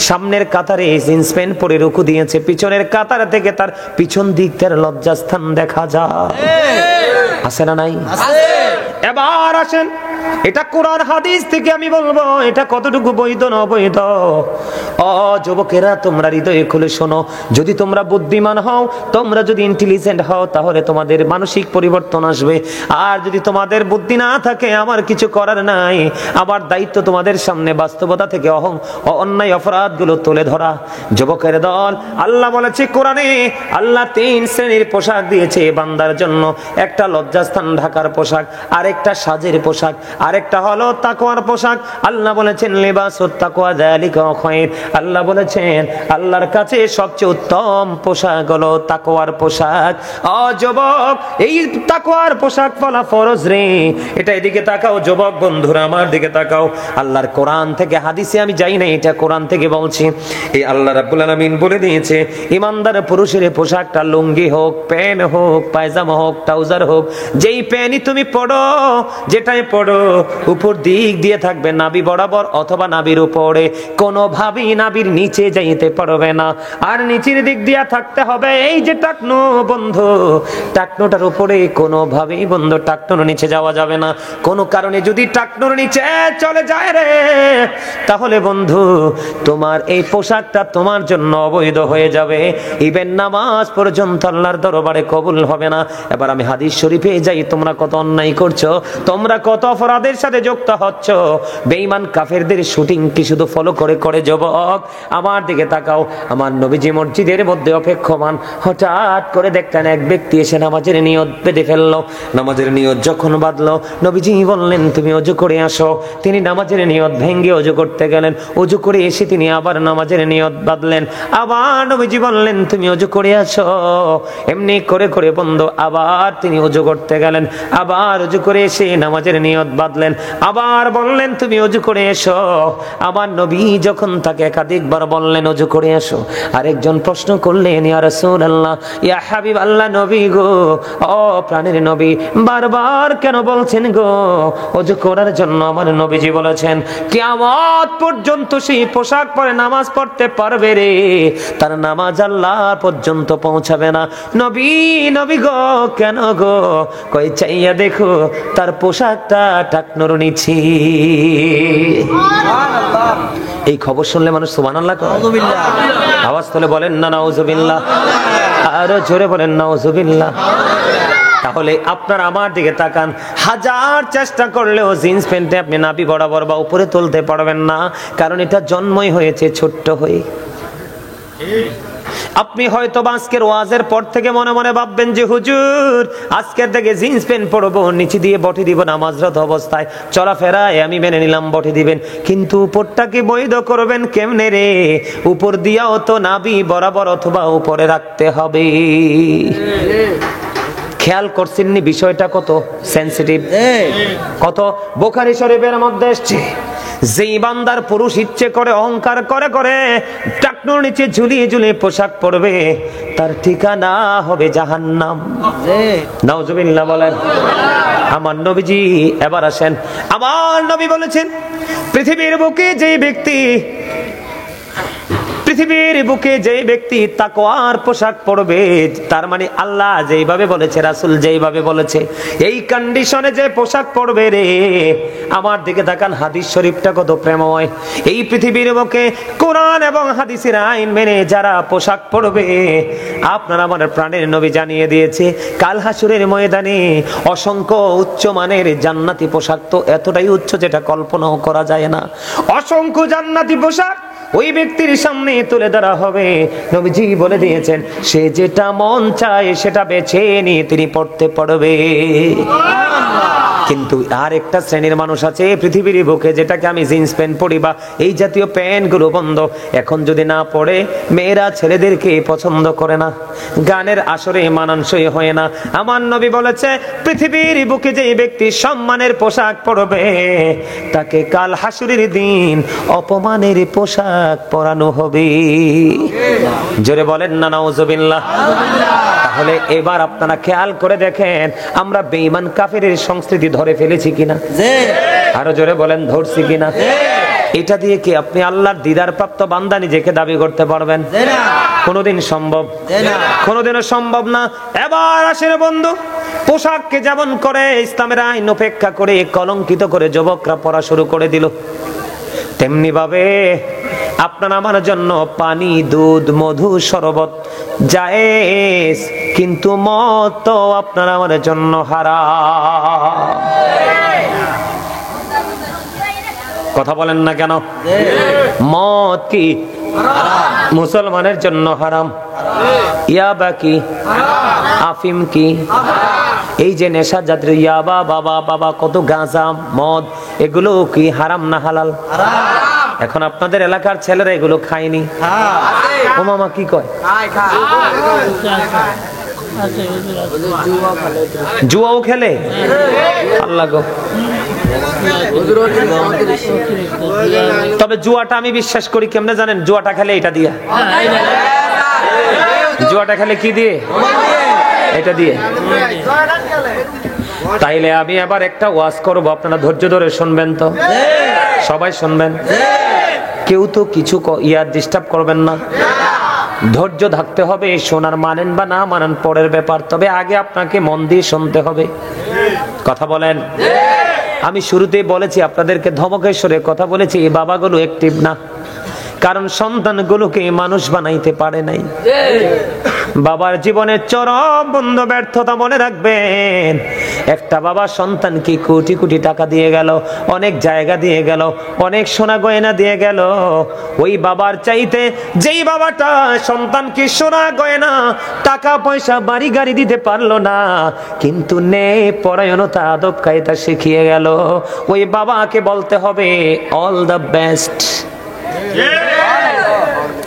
সামনের কাতারে জিন্স প্যান্ট পরে রুকু দিয়েছে, পিছনের কাতার থেকে তার পিছন দিক তার লজ্জাস্থান দেখা যায়। আছে না নাই? এবার আসেন, এটা কোরআন হাদিস থেকে আমি বলবো এটা কতটুকু বৈধ না অবৈধ। ও যুবকেরা, তোমরা হৃদয়ে খুলে শোনো, যদি তোমরা বুদ্ধিমান হও, তোমরা যদি ইন্টেলিজেন্ট হও, তাহলে তোমাদের মানসিক পরিবর্তন আসবে। আর যদি তোমাদের বুদ্ধি না থাকে, আমার কিছু করার নাই। আমার দায়িত্ব তোমাদের সামনে বাস্তবতা থেকে অন্যায় অপরাধগুলো তুলে ধরা। যুবকের দল, আল্লাহ বলেছে কোরআনে, আল্লাহ 3 শ্রেণীর পোশাক দিয়েছে বান্দার জন্য। একটা লজ্জাস্থান ঢাকার পোশাক, আরেকটা সাজের পোশাক, আরেকটা হলো তাকওয়ার পোশাক। আল্লাহ বলেছেন লিবাসুত তাকওয়া যালিকা খায়র। আল্লাহ বলেছেন আল্লাহর কাছে সবচেয়ে উত্তম পোশাক হলো তাকওয়ার পোশাক। ও যুবক, এই তাকওয়ার পোশাক পরা ফরজ রে। এটা এদিকে তাকাও যুবক বন্ধুরা, আমার দিকে তাকাও। আল্লাহর কোরআন থেকে হাদিসে আমি যাই না, এটা কোরআন থেকে বলছি। এই আল্লাহ রাব্বুল আলামিন বলে দিয়েছে ইমানদার পুরুষের পোশাকটা লুঙ্গি হোক, প্যান্ট হোক, পায়জামা হোক, ট্রাউজার হোক, যেই প্যান্টই তুমি পরো, যেটাই পরো, উপর দিক দিয়ে থাকবে নাভি বরাবর অথবা নাভির উপরে, কোনোভাবেই নাভির নিচে যাইতে পারবে না। আর নিচের দিক দিয়ে থাকতে হবে এই যে টাকনো বন্ধু, টাকনোটার উপরে কোনোভাবেই বন্ধু টাকনোর নিচে যাওয়া যাবে না। কোনো কারণে যদি টাকনোর নিচে চলে যায় রে, তাহলে বন্ধু তোমার এই পোশাকটা তোমার জন্য অবৈধ হয়ে যাবে। ইভেন নামাজ পর্যন্ত আল্লাহর দরবারে কবুল হবে না। এবার আমি হাদিস শরীফে যাই, তোমরা কত অন্যায় করছো, তোমরা কত অপরাধ অপরাধের সাথে যুক্ত হচ্ছ, বেঈমান কাফেরদের শুটিং কি শুধু ফলো করে করে যুবক আমার দিকে তাকাও। আমার নবীজি মসজিদের মধ্যে অপেক্ষমান, হঠাৎ করে দেখলেন এক ব্যক্তি এসে নামাজের নিয়ত বেঁধে ফেললো। নামাজের নিয়ত যখন বাঁধলো, নবীজি বললেন তুমি ওযু করে আসো। তিনি নামাজের নিয়ত ভেঙে ওযু করতে গেলেন। ওযু করে এসে তিনি আবার নামাজের নিয়ত বাঁধলেন। আবার নবীজি বললেন তুমি ওযু করে আসো। এমনি করে করে বন্ধ, আবার তিনি ওযু করতে গেলেন। আবার ওযু করে এসে নামাজের নিয়ত বাঁধলেন। আবার বললেন তুমি ওযু করে এসো। আবার নবী যখন তাকে একাধিকবার বললেন ওযু করে এসো, আরেকজন প্রশ্ন করলেন ইয়া রাসূলুল্লাহ, ইয়া হাবিবাল্লাহ, নবী গো, ও প্রাণের নবী, বারবার কেন বলছেন গো ওযু করার জন্য? আমার নবীজি বলেছেন কিয়ামত পর্যন্ত সেই পোশাক পরে নামাজ পড়তে পারবে রে, তার নামাজ আল্লাহ পর্যন্ত পৌঁছাবে না। নবী নবী গো, কেন গো? কই চাইয়া দেখো তার পোশাকটা টাকনোর নিচে। এই খবর শুনলে মানুষ সুবহানাল্লাহ কয়। আওয়াজ তুলে বলেন না নাউজুবিল্লাহ, আরো জোরে বলেন নাউজুবিল্লাহ। তাহলে আপনার আমার দিকে তাকান, হাজার চেষ্টা করলেও জিন্স প্যান্টে আপনি নাভি বরাবর বা উপরে তুলতে পারবেন না, কারণ এটা জন্মই হয়েছে ছোট্ট হয়ে। আপনি হয়তো আজকের ওয়াজের পর থেকে মনে মনে ভাববেন যে হুজুর আজকের থেকে জিন্স প্যান্ট পরবো, নিচে দিয়ে বটি দিব, নামাজরত অবস্থায় চলাফেরায় আমি মেনে নিলাম বটি দিবেন, কিন্তু উপরটাকে বৈধ করবেন কেমনে রে? উপর দিয়াও তো নাভি বরাবর অথবা উপরে রাখতে হবে। খেয়াল করছেননি বিষয়টা কত সেনসিটিভ, কত? বুখারী শরীফের মধ্যে এসেছে, যেই বান্দার পুরুষ ইচ্ছে করে অহংকার করে করে টাকনোর নিচে ঝুলিয়ে ঝুলিয়ে পোশাক পরবে, তার ঠিকানা হবে জাহান্নাম। নাউজুবিল্লাহ বলেন। আমার নবীজি এবার আসেন, আমার নবী বলেছেন পৃথিবীর বুকে যেই ব্যক্তি তাকওয়ার পোশাক পরবে, তার মানে আল্লাহ যেইভাবে বলেছে, রাসূল যেইভাবে বলেছে, এই কন্ডিশনে যে পোশাক পরবে রে, আমার দিকে তাকান, হাদিস শরীফটা কত প্রেমময়। এই পৃথিবীর বুকে কোরআন এবং হাদিসের আইন মেনে যারা পোশাক পরবে, আপনার আমার প্রাণের নবী জানিয়ে দিয়েছে কাল হাসরের ময়দানে অসংখ্য উচ্চ মানের জান্নাতি পোশাক, তো এতটাই উচ্চ যেটা কল্পনাও করা যায় না। অসংখ্য জান্নাতি পোশাক ওই ব্যক্তির সামনে তুলে ধরা হবে। নবীজি বলে দিয়েছেন সে যেটা মন চায় সেটা বেছে নিয়ে তিনি পড়তে পারবে। কিন্তু আর একটা শ্রেণীর মানুষ আছে পৃথিবীর বুকে, যেটাকে আমি জিন্স প্যান্ট পরি বা এই জাতীয় প্যান্ট গুলো বন্ধ, এখন যদি না পড়ে মেয়েরা ছেলেদেরকে পছন্দ করে না, গানের আসরে মানানসই হয় না। আমার নবী বলেছে পৃথিবীর বুকে যে ব্যক্তি সম্মানের পোশাক পরবে, তাকে কাল হাসরের দিন অপমানের পোশাক পরানো হবে। জোরে বলেন না নাউজুবিল্লাহ। তাহলে এবার আপনারা খেয়াল করে দেখেন আমরা বেঈমান কাফেরের সংস্কৃতি ধরে ফেলেছি কিনা? আরো জোরে বলেন ধরছি কিনা? এটা দিয়ে কি আপনি আল্লাহর দিদার প্রাপ্ত বান্দা নিজেকে দাবি করতে পারবেন? কোনোদিন সম্ভব, কোনোদিনও সম্ভব না। এবার আসেন বন্ধু, পোশাককে যেমন করে ইসলামের আইন উপেক্ষা করে কলঙ্কিত করে যুবকরা পড়া শুরু করে দিল, তেমনি ভাবে আপনার আমার জন্য পানি, দুধ, মধু, শরবত জায়েজ, কিন্তু মদ তো আপনার আমার জন্য হারাম। কথা বলেন না কেন? মদ কি মুসলমানের জন্য হারাম? ইয়াবা কি? আফিম কি? এই যে নেশা জাতীয় ইয়াবা, বাবা কত গাঁজা, মদ, এগুলো কি হারাম না হালাল? এখন আপনাদের এলাকার ছেলেরা এগুলো খায়নি, ও মামা কি কয়? জুয়াও খেলে? আল্লাহ গো। তবে জুয়াটা আমি বিশ্বাস করি কেমনে জানেন? জুয়াটা খেলে এটা দিয়ে, জুয়াটা খেলে কি দিয়ে? এটা দিয়ে। তাইলে আমি আবার একটা ওয়াজ করবো, আপনারা ধৈর্য ধরে শুনবেন তো? সবাই শুনবেন, কেউ তো কিছু ডিস্টার্ব করবেন না, ধৈর্য থাকতে হবে। শোনার মানেন বা না মানেন পরের ব্যাপার, তবে আগে আপনাকে মন দিয়ে শুনতে হবে। কথা বলেন। আমি শুরুতেই বলেছি আপনাদেরকে ধমকেশ্বরে কথা বলেছি, এই বাবাগুলো অ্যাক্টিভ না, কারণ সন্তানগুলোকে মানুষ বানাইতে পারে নাই। বাবার জীবনের চরম বন্ধ ব্যর্থতা মনে রাখবেন। একটা বাবা সন্তানকে কোটি কোটি টাকা দিয়ে গেল, অনেক জায়গা দিয়ে গেল, অনেক সোনা গয়না দিয়ে গেল। ওই বাবার চাইতে যেই বাবাটা সন্তানকে সোনা গয়না টাকা পয়সা বাড়ি গাড়ি দিতে পারলো না, কিন্তু নে পরায়ণতা আদব কায়দা শিখিয়ে গেল, ওই বাবাকে বলতে হবে অল দ্য বেস্ট।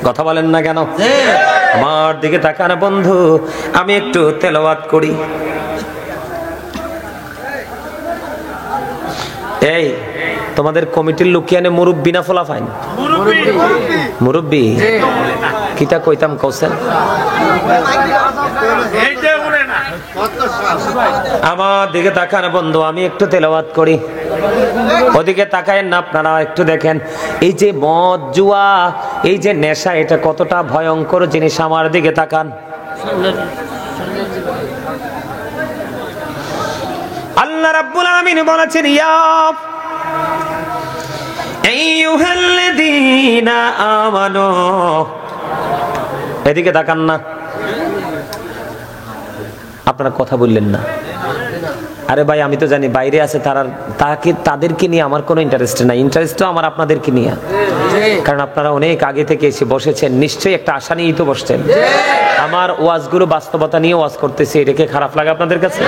কথা বলেন না কেন? আমার দিকে তাকান বন্ধু, আমি একটু তেলাওয়াত করি। এই তোমাদের কমিটির লোক কি আনে মুরব্বি না ফলা ফাইন? মুরব্বি কিটা কইতাম কৌশল। আমার দিকে তাকান বন্ধু, আমি একটু তেলাওয়াত করি। ওদিকে তাকায়েন না আপনারা, একটু দেখেন এই যে মদ জুয়া, এই যে নেশা, এটা কতটা ভয়ঙ্কর জিনিস। আমার দিকে তাকান। আল্লাহ রাব্বুল আলামিন বলেছেন ইয়া আইয়ুহাল্লাযীনা আমানু। এদিকে তাকান না, আপনারা কথা বললেন না। আরে ভাই আমি তো জানি বাইরে আছে তারা, তাদেরকে নিয়ে আমার কোনো ইন্টারেস্ট নাই। ইন্টারেস্ট আমার আপনাদেরকে নিয়ে, কারণ আপনারা অনেক আগে থেকে এসে বসেছেন, নিশ্চয়ই একটা আশা নিয়েই তো বসছেন। আমার ওয়াজগুলো বাস্তবতা নিয়ে ওয়াজ করতেছি, এটাকে খারাপ লাগে আপনাদের কাছে?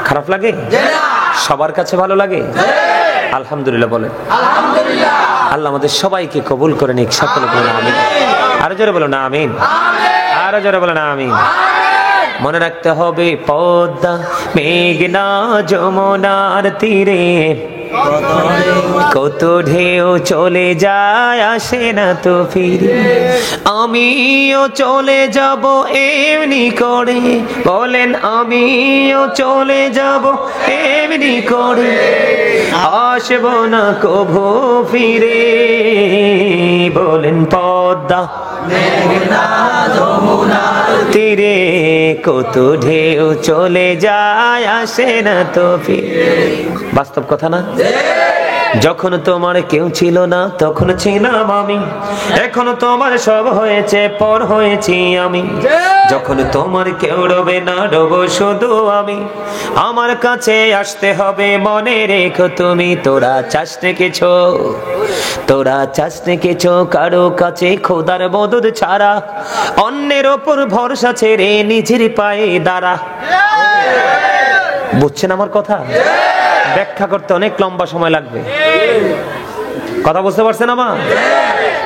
খারাপ লাগে? সবার কাছে ভালো লাগে? আলহামদুলিল্লাহ বলেন। আল্লাহ আমাদের সবাইকে কবুল করে নিক। সকলে বলেন আমিন। আরো জোরে বলো না আমিন। আরো জোরে বলো না আমিন। মনে রাখতে হবে পদ্মা মেঘনা যমুনার তীরে কত ঢেউ চলে যায়, আসে না তো ফিরে। আমিও চলে যাব এমনি করে, বলেন আমিও চলে যাব এমনি করে, আসব না কভু ফিরে। বলেন পদ্মা মেঘনা যমুনার তীরে কত ঢেউ চলে যায়, আসে না তো ফিরে। বাস্তব কথা না? যখন তোমার কেউ ছিল না তখন ছিলাম আমি, এখন তোমার সব হয়েছে পর হয়েছি আমি। যখন তোমার কেউ রবে না রব শুধু আমি, আমার কাছে আসতে হবে মনে রেখো তুমি। তোরা চাস না কিছু, তোরা চাস না কিছু কারো কাছে খোদার মদদ ছাড়া, অন্যের ওপর ভরসা ছেড়ে নিজের পায়ে দাঁড়া। বুঝছেন আমার কথা? ব্যাখ্যা করতে অনেক লম্বা সময় লাগবে। কথা বুঝতে পারছেন আমার?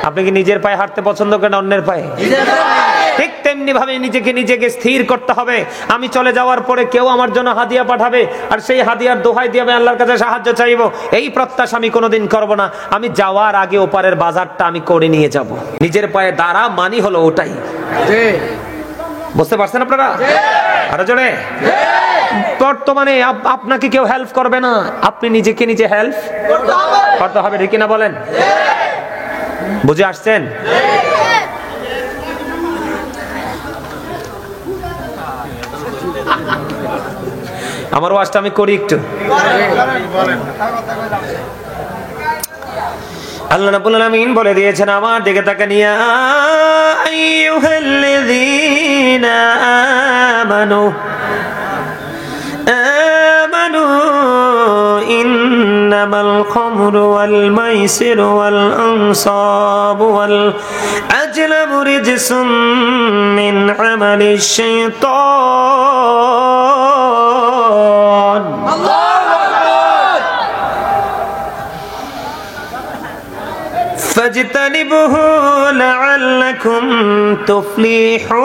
আপনি কি নিজের পায়ে হাঁটতে পছন্দ করেন অন্যের পায়ে? ঠিক তেমনি ভাবে নিজেকে স্থির করতে হবে। আমি চলে যাওয়ার পরে কেউ আমার জন্য হাদিয়া পাঠাবে, আর সেই হাদিয়ার দোহাই দিয়ে আমি আল্লাহর কাছে সাহায্য চাইবো, এই প্রত্যাশা আমি কোনোদিন করব না। আমি যাওয়ার আগে ওপারের বাজারটা আমি করে নিয়ে যাব। নিজের পায়ে দাঁড়া মানি হলো ওটাই। বুঝতে পারছেন আপনারা? আরো জোরে। বর্তমানে আপনাকে কেউ হেল্প করবে না, আপনি নিজেকে নিজে হেল্প করতে হবে, ঠিক না বলেন? বুঝে আসছেন? আমার ওয়াজটা আমি করি একটু। আল্লাহ রাব্বুল আলামিন বলে দিয়েছেন, আমার দিকে তাকান, ইয়া আইয়ুহাল্লাযীনা আমানু আমানু ইন্নামাল খামরু ওয়াল মাইসিরু ওয়াল আনসাবু ওয়াল আজলামু রিজসুম মিন আমালিশ শাইতান। আল্লাহু আকবার। ফাজতানিবুহু লাআল্লাকুম তুফলিহুন।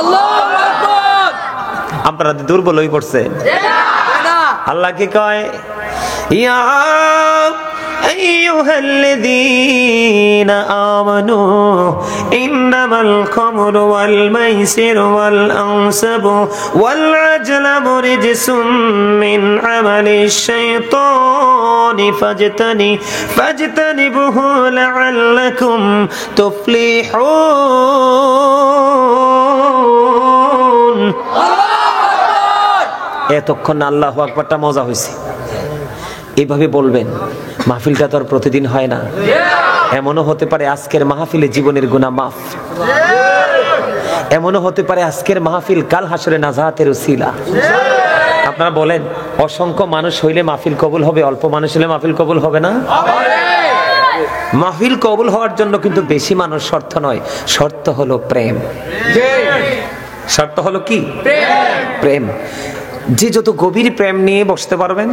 আল্লাহু আকবার। আপনারা দুর্বল হয়ে পড়ছেন। আল্লাহ কি কয়, ইয়া আইয়ুহাল্লাযীনা আমানু ইন্নামাল খামরু ওয়াল মাইসিরু ওয়াল আনসাবু ওয়াল আজলামু রিজসুম মিন আমালিশ শাইতানি ফাজতানিবুহু লাআল্লাকুম তুফলিহুন। এতক্ষণ আল্লাহু আকবারটা মজা হয়েছে, এইভাবে বলবেন। মাহফিলটা তো আর প্রতিদিন হয় না। এমনও হতে পারে আজকের মাহফিলে জীবনের গুনাহ মাফ, এমনও হতে পারে আজকের মাহফিল কাল হাসরে নাজাতের উসিলা। আপনারা বলেন, অসংখ্য মানুষ হইলে মাহফিল কবুল হবে, অল্প মানুষ হলে মাহফিল কবুল হবে না? মাহফিল কবুল হওয়ার জন্য কিন্তু বেশি মানুষ শর্ত নয়, শর্ত হলো প্রেম। শর্ত হলো কি? প্রেম। যে যত গভীর প্রেম নিয়ে বসতে পারবেন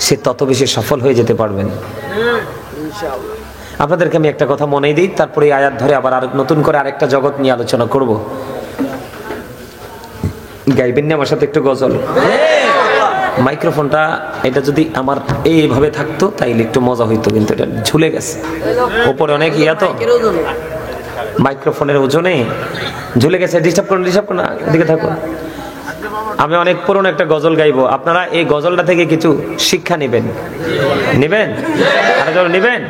সে তত বেশি সফল হয়ে যেতে পারবেন। আপনাদেরকে আমি একটা কথা মনে দিই, তারপরে আয়াত ধরে আবার আর নতুন করে আরেকটা জগৎ নিয়ে আলোচনা করব। গাইবেন না আমার সাথে একটু গজল? মাইক্রোফোনটা এটা যদি আমার এইভাবে থাকতো তাইলে একটু মজা হইতো, কিন্তু এটা ঝুলে গেছে উপরে অনেক ইয়া, তো মাইক্রোফোনের ওজনে ঝুলে গেছে। ডিস্টার্ব করুন, ডিস্টার্ব করুন, এদিকে থাকুন। আমি অনেক পুরনো একটা গজল গাইবো, আপনারা এই গজলটা থেকে কিছু শিক্ষা নেবেন। নেবেন? নেবেন?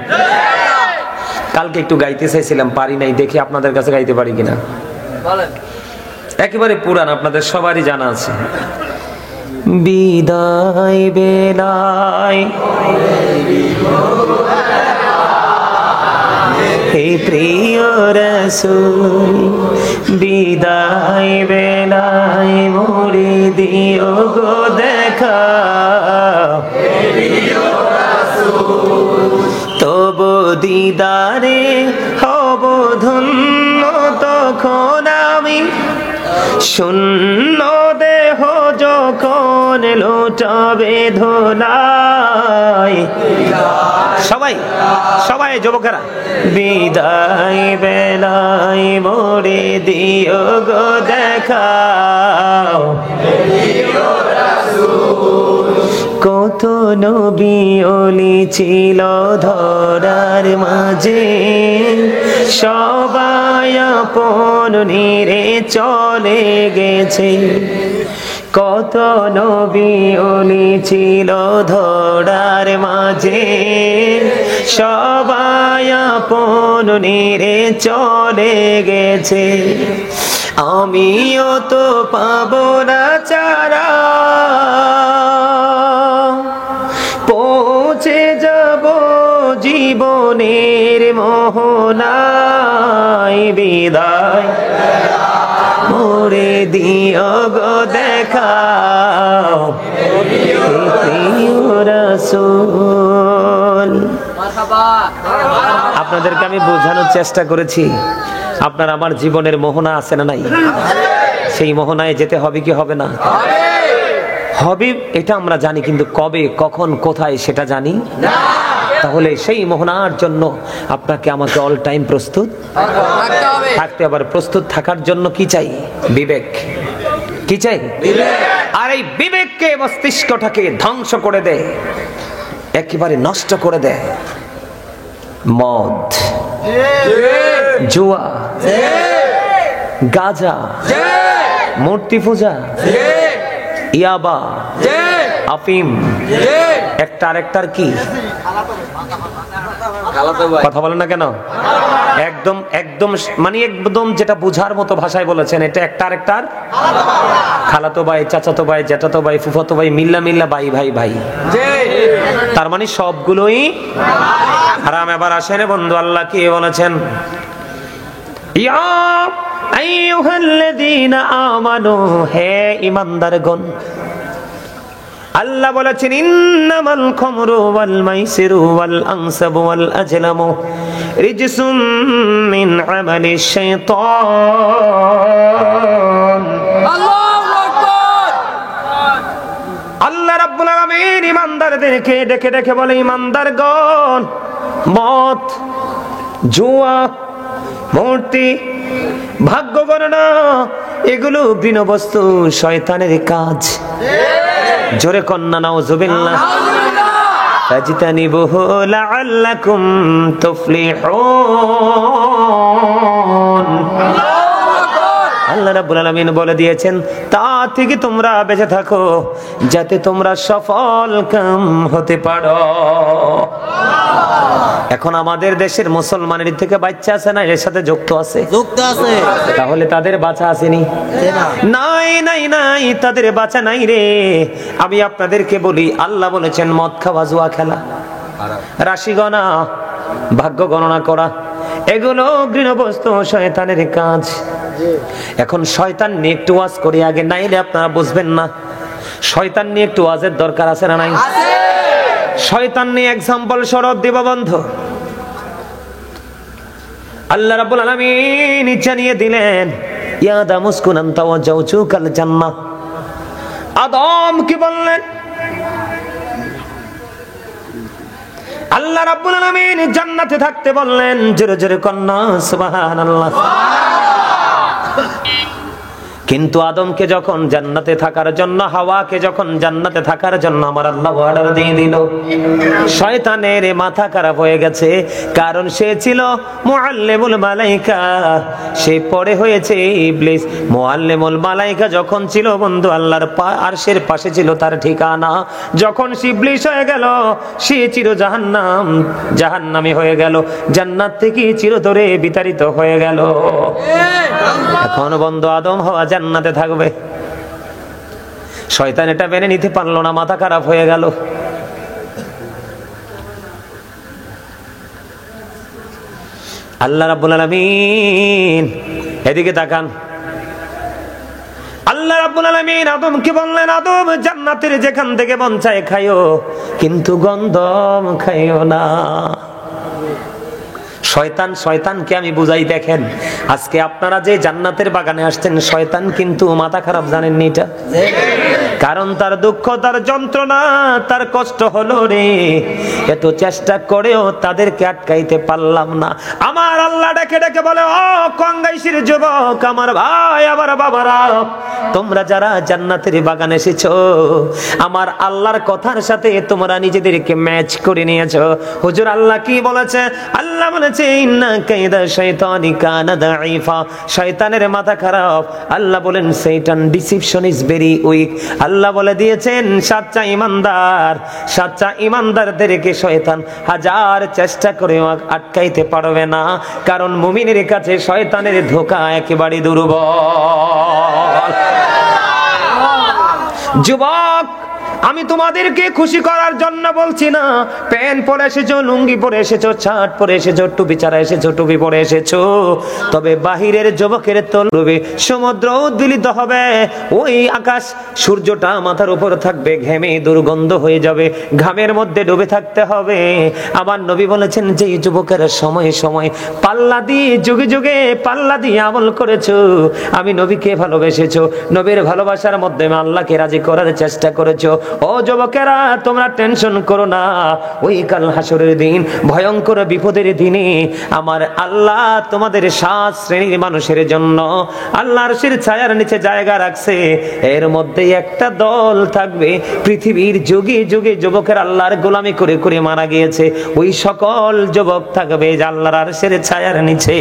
কালকে একটু গাইতে চাইছিলাম, পারি নাই, দেখি আপনাদের কাছে গাইতে পারি কিনা। একেবারে পুরান, আপনাদের সবারই জানা আছে। বিদায় বেলায় হে প্রিয় রাসূল, বিদায় বেলায় মোরে দিও গো দেখা, তবু দিদারে হব ধন্য তখন আমি, শূন্য দেহ যখন লোটাবে ধোলাই। সবাই সবাই যুবকেরা, বিদায় বেলায় মোরে দিও গো দেখা, কত নবী ওলি ছিল ধরার মাঝে, সবাই আপন নিরে চলে গেছে। কত নবী ওলি ছিল ধরার মাঝে, সবাই আপন নিরে চলে গেছে। আমিও তো পাবো না চারা, পৌঁছে যাব জীবনের মোহনায়, বিদায় মোরে দিও গো দেখা, প্রিয় রাসূল। আপনাদেরকে আমি বোঝানোর চেষ্টা করেছি, আপনার আমার জীবনের মোহনা আছে না নাই? সেই মোহনায় যেতে হবে কি হবে না? হবে, এটা আমরা জানি, কিন্তু কবে, কখন, কোথায় সেটা জানি না। তাহলে সেই মোহনার জন্য আপনাকে আমাকে অল টাইম প্রস্তুত থাকতে হবে। আবার প্রস্তুত থাকার জন্য কি চাই? বিবেক। কি চাই? আর এই বিবেককে, মস্তিষ্কটাকে ধ্বংস করে দেয়, একেবারে নষ্ট করে দেয় মদ, জুয়া, গাঁজা, মূর্তি পূজা, ইয়াবা, আফিম, একটা আরেকটার কি কথা বলেন না কেন? একদম একদম মানে একদম যেটা বুঝার মতো ভাষায় বলেছেন, এটা একটা আরেকটার খালাতো ভাই, চাচাতো ভাই, জ্যাঠাতো ভাই, ফুফাতো ভাই, মিল্লা মিল্লা ভাই ভাই ভাই, তার মানে সবগুলোই হারাম। এবার আসেন বন্ধু, আল্লাহ কি বলেছেন? ইয়া আইয়ুহাল্লাযীনা আমানু, হে ঈমানদারগণ, আল্লাহ বলেছেন ইন্নামাল খামরু ওয়াল মাইসিরু ওয়াল আনসাবু ওয়াল আজলামু রিজসুম মিন আমালিশ শাইতান। আল্লাহু আকবার। আল্লাহ রাব্বুল আলামিন ঈমানদারদেরকে ডেকে ডেকে বলে, ঈমানদারগণ, মদ, জুয়া, মূর্তি, ভাগ্য গণনা, এগুলো বিনা বস্তু শয়তানের কাজ। জোরে কন্না নাউযুবিল্লাহ। ফাজতানিবুহু লাআল্লাকুম তুফলিহুন। আল্লাহ রাব্বুল আলামিন বলে দিয়েছেন, তা থেকে তোমরা বেঁচে থাকো যাতে তোমরা সফল কাম হতে পারো। এখন আমাদের দেশের মুসলমানের থেকে বাচ্চা আছে না, এর সাথে যুক্ত আছে? যুক্ত আছে। তাহলে তাদের বাঁচা আসেনি? নাই নাই নাই, তাদের বাঁচা নাই রে। আমি আপনাদেরকে বলি, আল্লাহ বলেছেন মদ খাওয়া, জুয়া খেলা, রাশি গণা, ভাগ্য গণনা করা, এগুলো গৃহবস্তু শয়তানের কাজ। এখন শয়তান নিয়ে একটু ওয়াজ করি আগে, নাইলে আপনারা বুঝবেন না। শয়তান নিয়ে একটু ওয়াজের দরকার আছে না নাই? শয়তান নিয়ে এক্সাম্পল স্বরূপ দিব বন্ধু। আল্লাহ রাব্বুল আলামিন জানিয়ে দিলেন, ইয়া আদম উসকুন আনতা ওয়া যাওজুকাল জান্নাহ। আদম কি বললেন? আল্লাহ রাব্বুল আলামিন জান্নাতে থাকতে বললেন। জোরে জোরে কন্যা সুবহানাল্লাহ। কিন্তু আদমকে যখন জান্নাতে থাকার জন্য, হাওয়াকে যখন জান্নাতে থাকার জন্য আমার আল্লাহ অর্ডার দিয়ে দিল, শয়তানের মাথা খারাপ হয়ে গেছে। কারণ সে ছিল মুআল্লিমুল মালাইকা, সে পরে হয়েছে ইবলিস। মুআল্লিমুল মালাইকা যখন ছিল বন্ধু, আল্লাহর আরশের পাশে ছিল তার ঠিকানা। যখন সে ইবলিস হয়ে গেল, সে চির জাহান্নামী হয়ে গেল, জান্নাত থেকে চিরতরে বিতাড়িত হয়ে গেল। এখন বন্ধু আদম হওয়া জান্নাতে থাকবে, শয়তান এটা মেনে নিতে পারলো না, মাথা খারাপ হয়ে গেল। আল্লাহ রাব্বুল আলামিন এদিকে তাকান। আল্লাহ রাব্বুল আলামিন আদমকে বললেন, আদম জান্নাতের যেখান থেকে মন চায় খাইও, কিন্তু গন্ধম খাইও না। শয়তানকে আমি বুঝাই, দেখেন আজকে আপনারা যে জান্নাতের বাগানে আসছেন, শয়তান কিন্তু মাথা খারাপ, জানেননি এটা? কারণ তার দুঃখ, তার যন্ত্রণা, তার কষ্ট হলো রে, এত চেষ্টা করেও তাদেরকে আটকাইতে পারলাম না। আমার আল্লাহ ডেকে ডেকে বলে, ও কঙ্গাইশির যুবক, আমার ভাই, আমার বাবারা, তোমরা যারা জান্নাতের বাগানে এসেছো, আমার আল্লাহর কথার সাথে তোমরা নিজেদেরকে ম্যাচ করে নিয়েছো। হুজুর আল্লাহ কি বলেছে? আল্লাহ বলেছে, ইন্না কাইদা শাইতানি কানা দাঈফা। শয়তানের মাথা খারাপ। আল্লাহ বলেন, শয়তান ডিসিপশন ইজ ভেরি উইক। আল্লাহ বলে দিয়েছেন, সাচ্চা ইমানদারদেরকে শয়তান হাজার চেষ্টা করে আটকাইতে পারবে না। কারণ মুমিনের কাছে শয়তানের ধোঁকা একেবারে দুর্বল। যুবক, আমি তোমাদেরকে খুশি করার জন্য বলছি না। প্যান্ট পরে এসেছো, লুঙ্গি পরে এসেছো, শার্ট পরে এসেছো, টুপি ছাড়া এসেছো, টুপি পরে এসেছো, তবে বাহিরের যুবকের তলবে সমুদ্র উদ্বেলিত হবে, ওই আকাশ সূর্যটা মাথার উপর থাকবে, ঘেমে দুর্গন্ধ হয়ে যাবে, ঘামের মধ্যে ডুবে থাকতে হবে। আবার নবী বলেছেন, যে যুবকেরা সময়ে সময়ে পাল্লা দিয়ে, যুগে যুগে পাল্লা দিয়ে আমল করেছো, আমি নবীকে ভালোবেসেছো, নবীর ভালোবাসার মধ্যে আল্লাহকে রাজি করার চেষ্টা করেছো, ও যুবকেরা তোমরা টেনশন করো না। ওই কাল হাসরের দিন, ভয়ঙ্কর বিপদের দিনে আমার আল্লাহ তোমাদের 7 শ্রেণীর মানুষের জন্য আল্লাহর আরশের ছায়ার নিচে জায়গা রাখছে। এর মধ্যে একটা দল থাকবে, পৃথিবীর যুগে যুগে যুবকের আল্লাহর গোলামি করে করে মারা গিয়েছে, ওই সকল যুবক থাকবে আল্লাহর আরশের ছায়ার নিচে।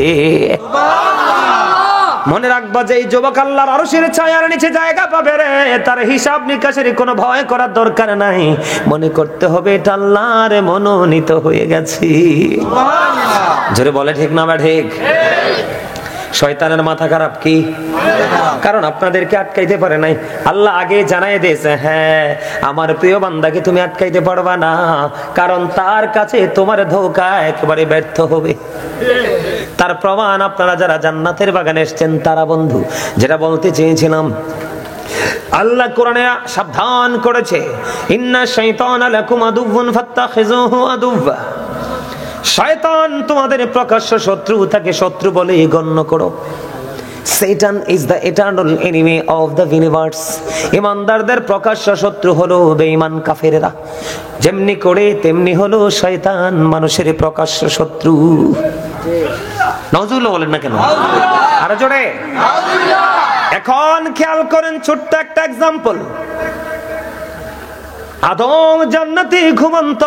মনে রাখবা, যে এই যুবক আল্লাহর আরশের ছায়ার নিচে জায়গা পাবে রে, তার হিসাব নিকাশের কোনো ভয় করার দরকার নাই। মনে করতে হবে এটা আল্লাহর মনোনীত হয়ে গেছে। জোরে বলে ঠিক না বা ঠিক? শয়তানের মাথা খারাপ কি? কারণ আপনাদেরকে আটকাইতে পারে নাই। আল্লাহ আগে জানাই দিয়েছে, হ্যাঁ আমার প্রিয় বান্দাকে তুমি আটকাইতে পারবা না, কারণ তার কাছে তোমার ধোঁকা একেবারে ব্যর্থ হবে। তার প্রমাণ আপনারা যারা জান্নাতের বাগানে এসেছেন তারা। বন্ধু, যেটা বলতে চেয়েছিলাম, আল্লাহ কোরআনে সাবধান করেছে, ইন্না শাইতানা লাকুম আদুউন ফাত্তাখিযুহু আদুওয়া। শয়তান তোমাদের প্রকাশ্য শত্রু, তাকে শত্রু বলে গণ্য করো। Satan is the eternal enemy of the universe. ইমানদারদের প্রকাশ্য শত্রু হলো বেঈমান কাফেররা, যেমনি করে তেমনি হলো শয়তান মানুষের প্রকাশ্য শত্রু। নাউজুবিল্লাহ বলেন না কেন? আরো জোরে। এখন খেয়াল করেন ছোট্ট একটা এক্সাম্পল। আদম জান্নাতে ঘুমন্ত,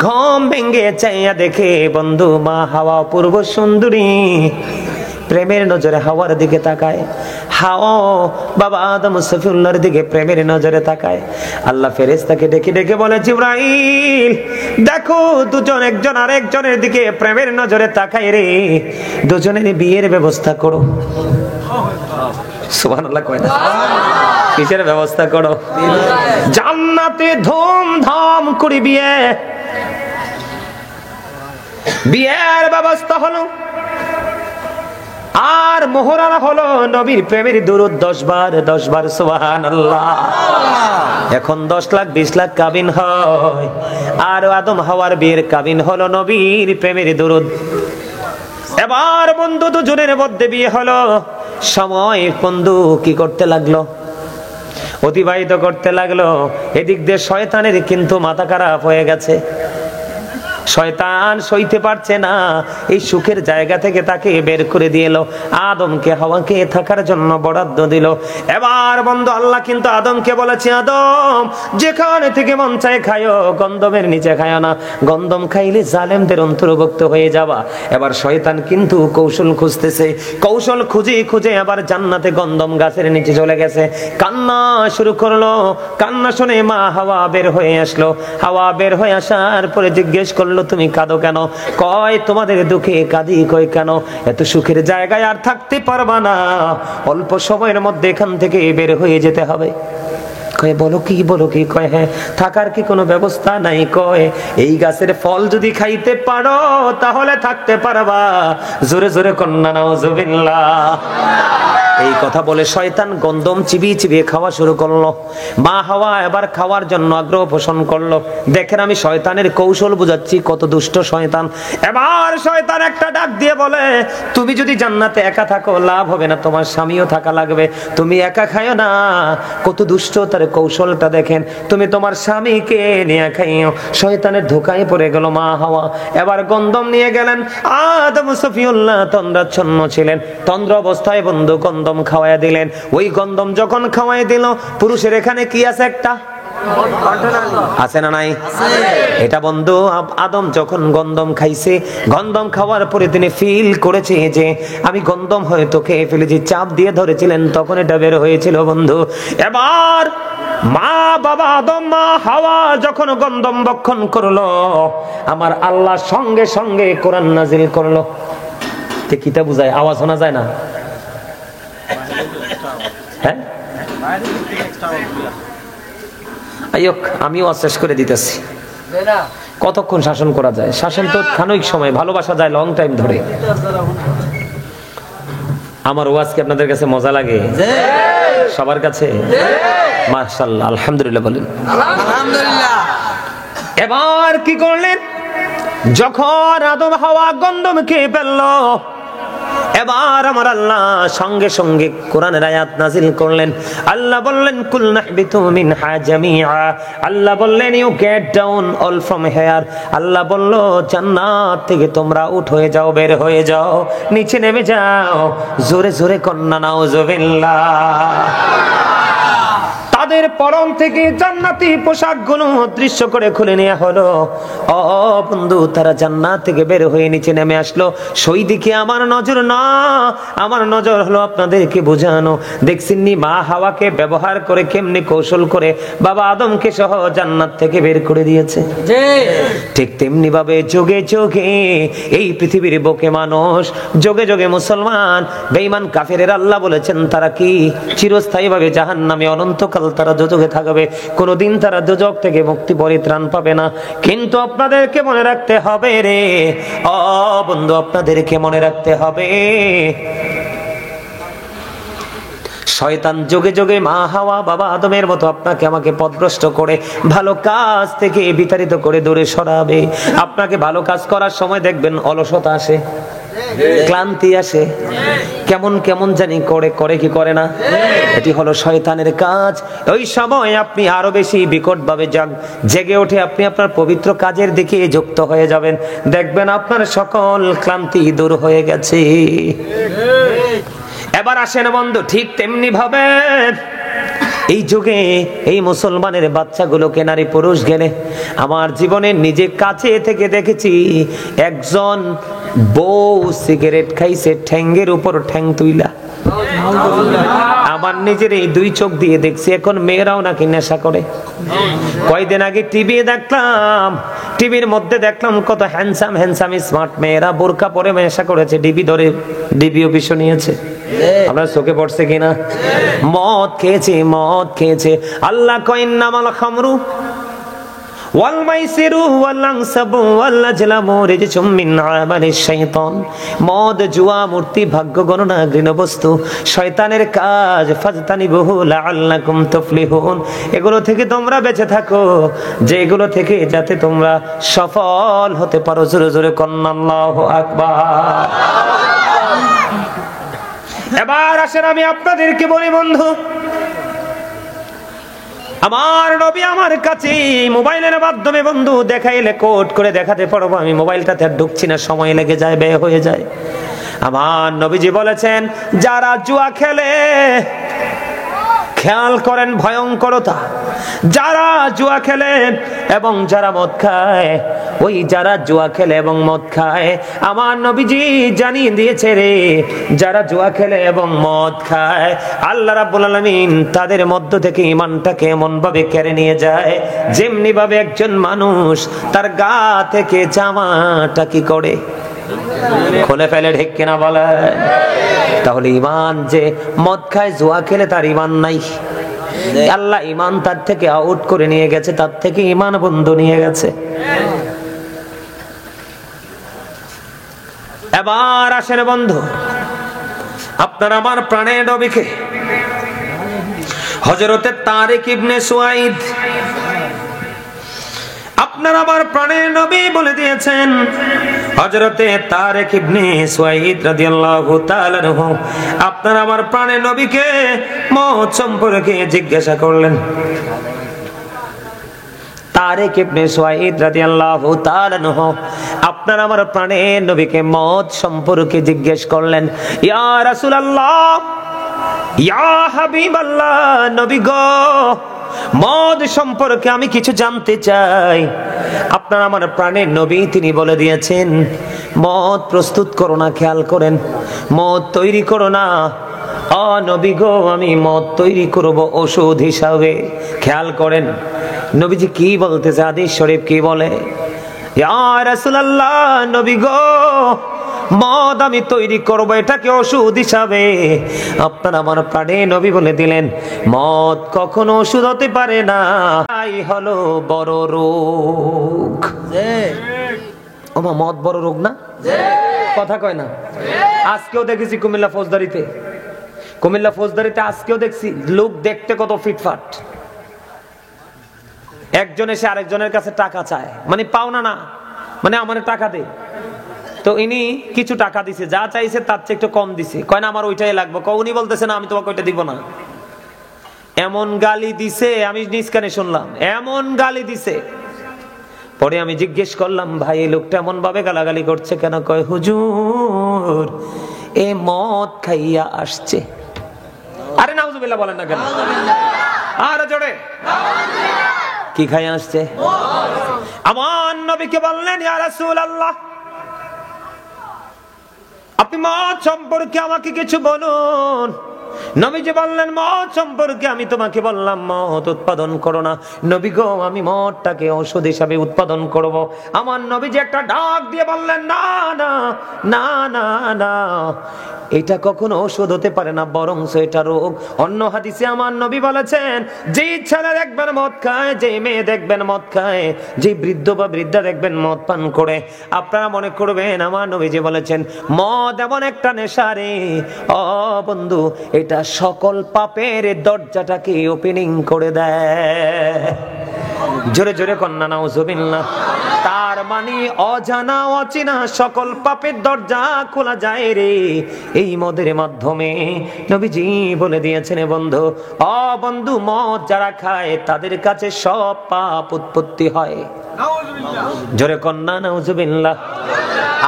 ঘুম ভেঙে চাইয়া দেখে বন্ধু মা হাওয়া পূর্ব সুন্দরী, প্রেমের নজরে হাওয়ার দিকে তাকায়। হাওয়া বাবা আদম সফিউল্লাহর দিকে প্রেমের নজরে তাকায়। আল্লাহ ফেরেশতাকে ডেকে ডেকে বলে, জিবরাইল দেখো, দুজন একজন আরেকজনের দিকে প্রেমের নজরে তাকায় রে, দুজনের বিয়ের ব্যবস্থা করো। সুবহানাল্লাহ কয় না? কিসের ব্যবস্থা করো? জান্নাতে ধুমধাম করে বিয়ের ব্যবস্থা হলো। আর মোহরানা হলো নবীর প্রেমের দুরূদ 10 বার সুবহানাল্লাহ। এখন 10 লাখ 20 লাখ কাবিন হয়, আর আদম হাওয়ার বিয়ের কাবিন হলো নবীর প্রেমের দুরূদ। এবার বন্ধু দুজনের মধ্যে বিয়ে হলো। সময় বন্ধু কি করতে লাগলো? অতিবাহিত করতে লাগলো। এদিক দিয়ে শয়তানের কিন্তু মাথা খারাপ হয়ে গেছে। শয়তান সইতে পারছে না, এই সুখের জায়গা থেকে তাকে বের করে দিল। আদমকে হাওয়াকে থাকার জন্য বরাদ্দ দিল। এবার বন্ধু আল্লাহ কিন্তু আদমকে বলেছে, আদম যেখানে থেকে মন চায় খায়ো, গন্ধমের নিচে খায়ো না, গন্ধম খাইলে জালেমদের অন্তর্ভুক্ত হয়ে যাবা। এবার শয়তান কিন্তু কৌশল খুঁজতেছে। কৌশল খুঁজে খুঁজে আবার জান্নাতে গন্ধম গাছের নিচে চলে গেছে। কান্না শুরু করলো। কান্না শুনে মা হাওয়া বের হয়ে আসলো। হাওয়া বের হয়ে আসার পরে জিজ্ঞেস করলো, তুমি কাঁদো কেন? কয় তোমাদের দুঃখে কাঁদি। কয় কেন? এত সুখের জায়গায় আর থাকতে পারবা না, অল্প সময়ের মধ্যে এখান থেকে বের হয়ে যেতে হবে। কয় বলো কি? কয় হ্যাঁ, থাকার কি কোনো ব্যবস্থা নাই? কয় এই গাছের ফল যদি খাইতে পারো তাহলে থাকতে পারবা। জোরে জোরে কন্যা নাউজুবিল্লাহ। এই কথা বলে শয়তান গন্ধম চিবিয়ে চিবিয়ে খাওয়া শুরু করলো। মা হাওয়া এবার খাওয়ার জন্য আগ্রহ পোষণ করলো। দেখেন আমি শয়তানের কৌশল বুঝাচ্ছি, কত দুষ্ট শয়তান। এবার শয়তান একটা ডাক দিয়ে বলে, তুমি যদি জান্নাতে একা থাকো লাভ হবে না, তোমার স্বামীও থাকা লাগবে। তুমি একা খাইও না। কত দুষ্ট তার কৌশলটা দেখেন। তুমি তোমার স্বামীকে নিয়ে খাইও। শয়তানের ধোকায় পড়ে গেল মা হাওয়া। এবার গন্ধম নিয়ে গেলেন। আদম সফিউল্লাহ তন্দ্রাচ্ছন্ন ছিলেন। তন্দ্র অবস্থায় বন্ধু গন্ধম খাওয়াইয়া দিলেন। ওই গন্ধম যখন খাওয়াই দিল, পুরুষের এখানে কি আছে? একটা আছে না নাই? এটা বন্ধু আদম যখন গন্ধম খাইছে, গন্ধম খাওয়ার পরে তিনি ফিল করেছে যে আমি গন্ধম হয়তো খেয়ে ফেলেছি। চাপ দিয়ে ধরেছিলেন, তখন এটা বের হয়েছিল বন্ধু। এবার মা বাবা আদম মা হাওয়া যখন গন্ধম ভক্ষণ করলো, আমার আল্লাহ সঙ্গে সঙ্গে কোরআন নাজিল করলো। কিটা বুঝায়? আওয়াজ শোনা যায় না? হ্যাঁ, আমিও শেষ করে দিতেছি। কতক্ষণ শাসন করা যায়? শাসন তো ক্ষণিক সময়, ভালোবাসা যায় লং টাইম ধরে। আমার ওয়াজ কি আপনাদের কাছে মজা লাগে? সবার কাছে? মাশাআল্লাহ, আলহামদুলিল্লাহ বলেন আলহামদুলিল্লাহ। এবার কি করলেন? যখন আদম হাওয়া গন্ধম খেয়ে ফেললো, এবার আমার আল্লাহ সঙ্গে সঙ্গে কোরআনের আয়াত নাজিল করলেন। আল্লাহ বললেন, কুল নাহবিতু মিনহা জামিআ। আল্লাহ বললেন, you get down all from here. Allah বলল, জান্নাত থেকে তোমরা উঠ হয়ে যাও, বের হয়ে যাও, নিচে নেমে যাও। জোরে জোরে কন্যা নাউজুবিল্লাহ। তাদের পরম থেকে জান্নাতি পোশাকগুলো দৃশ্য করে খুলে নেওয়া হলো। ও বন্ধু, তারা জান্নাত থেকে বের হয়ে নিচে নেমে আসলো। সেই দিকে আমার নজর না, আমার নজর হলো আপনাদেরকে বোঝানো। দেখছেননি মা হাওয়াকে ব্যবহার করে কেমনি কৌশল করে বাবা আদমকে সহ জান্নাত থেকে বের করে দিয়েছে। ঠিক তেমনি ভাবে যোগে যোগে এই পৃথিবীর বুকে মানুষ, যোগে যোগে মুসলমান, বেঈমান কাফেরের আল্লাহ বলেছেন তারা কি চিরস্থায়ী ভাবে জাহান্নামে অনন্তকাল তারা দোজখে থাকবে। কোনদিন তারা দোজখ থেকে মুক্তি পরিত্রাণ পাবে না। কিন্তু আপনাদেরকে মনে রাখতে হবে রে ও বন্ধু, আপনাদেরকে মনে রাখতে হবে, শয়তান যোগে যোগে মা হাওয়া বাবা আদমের মতো আপনাকে আমাকে পথভ্রষ্ট করে ভালো কাজ থেকে বিতাড়িত করে দূরে সরাবে। আপনাকে ভালো কাজ করার সময় দেখবেন অলসতা আসে, ক্লান্তি আসে, কেমন কেমন জানি করে কি করে না। এটি হলো শয়তানের কাজ। ওই সময় আপনি আরো বেশি বিকট ভাবে জেগে ওঠে আপনি আপনার পবিত্র কাজের দিকে যুক্ত হয়ে যাবেন। দেখবেন আপনার সকল ক্লান্তি দূর হয়ে গেছে। এবার আসেন বন্ধু, ঠিক তেমনি ভাবে এই যুগে এই মুসলমানের বাচ্চাগুলোকে নারী পুরুষ গেলে আমার জীবনে নিজে কাছে থেকে দেখেছি একজন বউ সিগারেট খাইছে ঠ্যাঙ্গের উপর ঠ্যাং তুইলা। আমার নিজের এই দুই চোখ দিয়ে দেখছি এখন মেয়েরাও নাকি নেশা করে। কয়দিন আগে টিভি দেখলাম, টিভির মধ্যে দেখলাম কত হ্যান্ডসাম স্মার্ট মেয়েরা বোরকা পরে নেশা করেছে, ডিবি ধরে ডিবি অফিসও নিয়েছে। আপনার চোখে পড়ছে কিনা? মদ খেয়েছে। আল্লাহ কয় ইন্নামাল খামরু ওয়াল মাইসিরু ওয়াল আনসাবু ওয়াল আজলামু রিজসুম মিন আমালিশ শাইতান। মদ, জুয়া, মূর্তি, ভাগ্য গণনা, ঘৃণ্য বস্তু শয়তানের কাজ। ফাজতানিবুহু লাআল্লাকুম তুফলিহুন। এগুলো থেকে তোমরা বেঁচে থাকো, যে এগুলো থেকে যাতে তোমরা সফল হতে পারো। জোরে জোরে কন্না আল্লাহু আকবার। এবার আসেন আমি আপনাদেরকে বলি বন্ধু, আমার নবী আমার কাছে মোবাইলের মাধ্যমে বন্ধু দেখাইলে কোড করে দেখাতে পারবো। আমি মোবাইলটাতে আর ঢুকছি না, সময় লেগে যায়, ব্যয় হয়ে যায়। আমার নবীজি বলেছেন যারা জুয়া খেলে, খেয়াল করেন ভয়ঙ্করতা, যারা জুয়া খেলে এবং যারা মদ খায়, ওই যারা জুয়া খেলে এবং মদ খায়, আমার নবীজি জানিয়ে দিয়েছে রে, যারা জুয়া খেলে এবং মদ খায় আল্লাহ রাব্বুল আলামিন তাদের মধ্য থেকে ঈমানটাকে এমন ভাবে কেড়ে নিয়ে যায় যেমনি ভাবে একজন মানুষ তার গা থেকে জামাটা কি করে খুলে ফেলে, ঠিক কিনা বলে? তাহলে ঈমান যে মদ খায়, জুয়া খেলে তার ঈমান নাই। আল্লাহ ঈমান তার থেকে আউট করে নিয়ে গেছে, তার থেকে ঈমান বন্ধ নিয়ে গেছে। এবার আসেন বন্ধু, আপনার আমার প্রাণের নবীকে হযরতে তারিক ইবনে সুয়াইদ, আপনার আমার প্রাণের নবী বলে দিয়েছেন, হযরতে তারিক ইবনে সুয়াইদ রাদিয়াল্লাহু তাআলা আনহু আপনার আমার প্রাণের নবীকে মদ সম্পর্কে জিজ্ঞাসা করলেন। তারিক ইবনে সুয়াইদ রাদিয়াল্লাহু তাআলা আনহু আপনার আমার প্রাণের নবীকে মদ সম্পর্কে জিজ্ঞেস করলেন, ইয়া রাসূলুল্লাহ, ইয়া হাবিবাল্লাহ, নবী গো, মদ সম্পর্কে আমি কিছু জানতে চাই। আপনার আমার প্রাণের নবী তিনি বলে দিয়েছেন, মদ প্রস্তুত করো না, খেয়াল করেন, মদ তৈরি করো না। নবী গো, আমি মদ তৈরি করব ওষুধ হিসাবে। খেয়াল করেন নবীজি কি বলতেছে, হাদিস শরীফ কি বলে, ইয়া রাসূলুল্লাহ, নবী গো, মদ আমি তৈরি করব এটাকে ওষুধ হিসাবে। আপনার আমার প্রাণে নবী বলে দিলেন, মদ কখনো ওষুধ হতে পারে না, তাই হলো বড় রোগ। ওমা, মদ বড় রোগ না? কথা কয় না? আজকেও দেখেছি কুমিল্লা ফৌজদারিতে আজকেও দেখছি লোক দেখতে কত ফিটফাট, একজন এসে আরেকজনের কাছে টাকা চায়, মানে পাওনা না, মানে আমার টাকা দে। তো ইনি কিছু টাকা দিছে, যা চাইছে তার চেয়ে একটু কম দিছে, কয় না আমার ওইটাই লাগবে। উনি বলতেছে না, আমি তোমাকে ওইটা দিব না। এমন গালি দিছে, আমি নিজ কানে শুনলাম, এমন গালি দিছে। পরে আমি জিজ্ঞেস করলাম, ভাই এই লোকটা এমন ভাবে গালাগালি করছে কেন? কয় হুজুর এ মদ খাইয়া আসছে। আরে নাউজুবিল্লাহ বলেন না কেন? আরে জোরে, কি খাইয়া আসছে? আমার নবীকে বললেন, ইয়া রাসূলুল্লাহ, আপনি মদ সম্পর্কে আমাকে কিছু বলুন। নবীজি বললেন, মদ সম্পর্কে আমি তোমাকে বললাম মদ উৎপাদন করো না। নবী গো, আমি মদটাকে ঔষধ হিসাবে উৎপাদন করব। আমার নবীজি একটা ডাক দিয়ে বললেন, না না না না না, এটা কখনো ঔষধ হতে পারে না, বরং এটা রোগ। অন্য হাদিসে আমার নবী বলেছেন, যে ছেলে দেখবেন মদ খায়, যে মেয়ে দেখবেন মদ খায়, যে বৃদ্ধ বা বৃদ্ধা দেখবেন মদ পান করে, আপনারা মনে করবেন আমার নবীজি বলেছেন মদ এমন একটা নেশা রে, ও বন্ধু, এটা সকল পাপের দরজাটাকে ওপেনিং করে দেয়। জোরে জোরে কন্যা নাউজুবিল্লাহ। তার মানে অজানা অচেনা সকল পাপের দরজা খোলা যায় রে এই মদের মাধ্যমে। নবীজি বলে দিয়েছেন, বন্ধু, বন্ধু, মদ যারা খায় তাদের কাছে সব পাপ উৎপত্তি হয়। জোরে কন্যা নাউজুবিল্লাহ।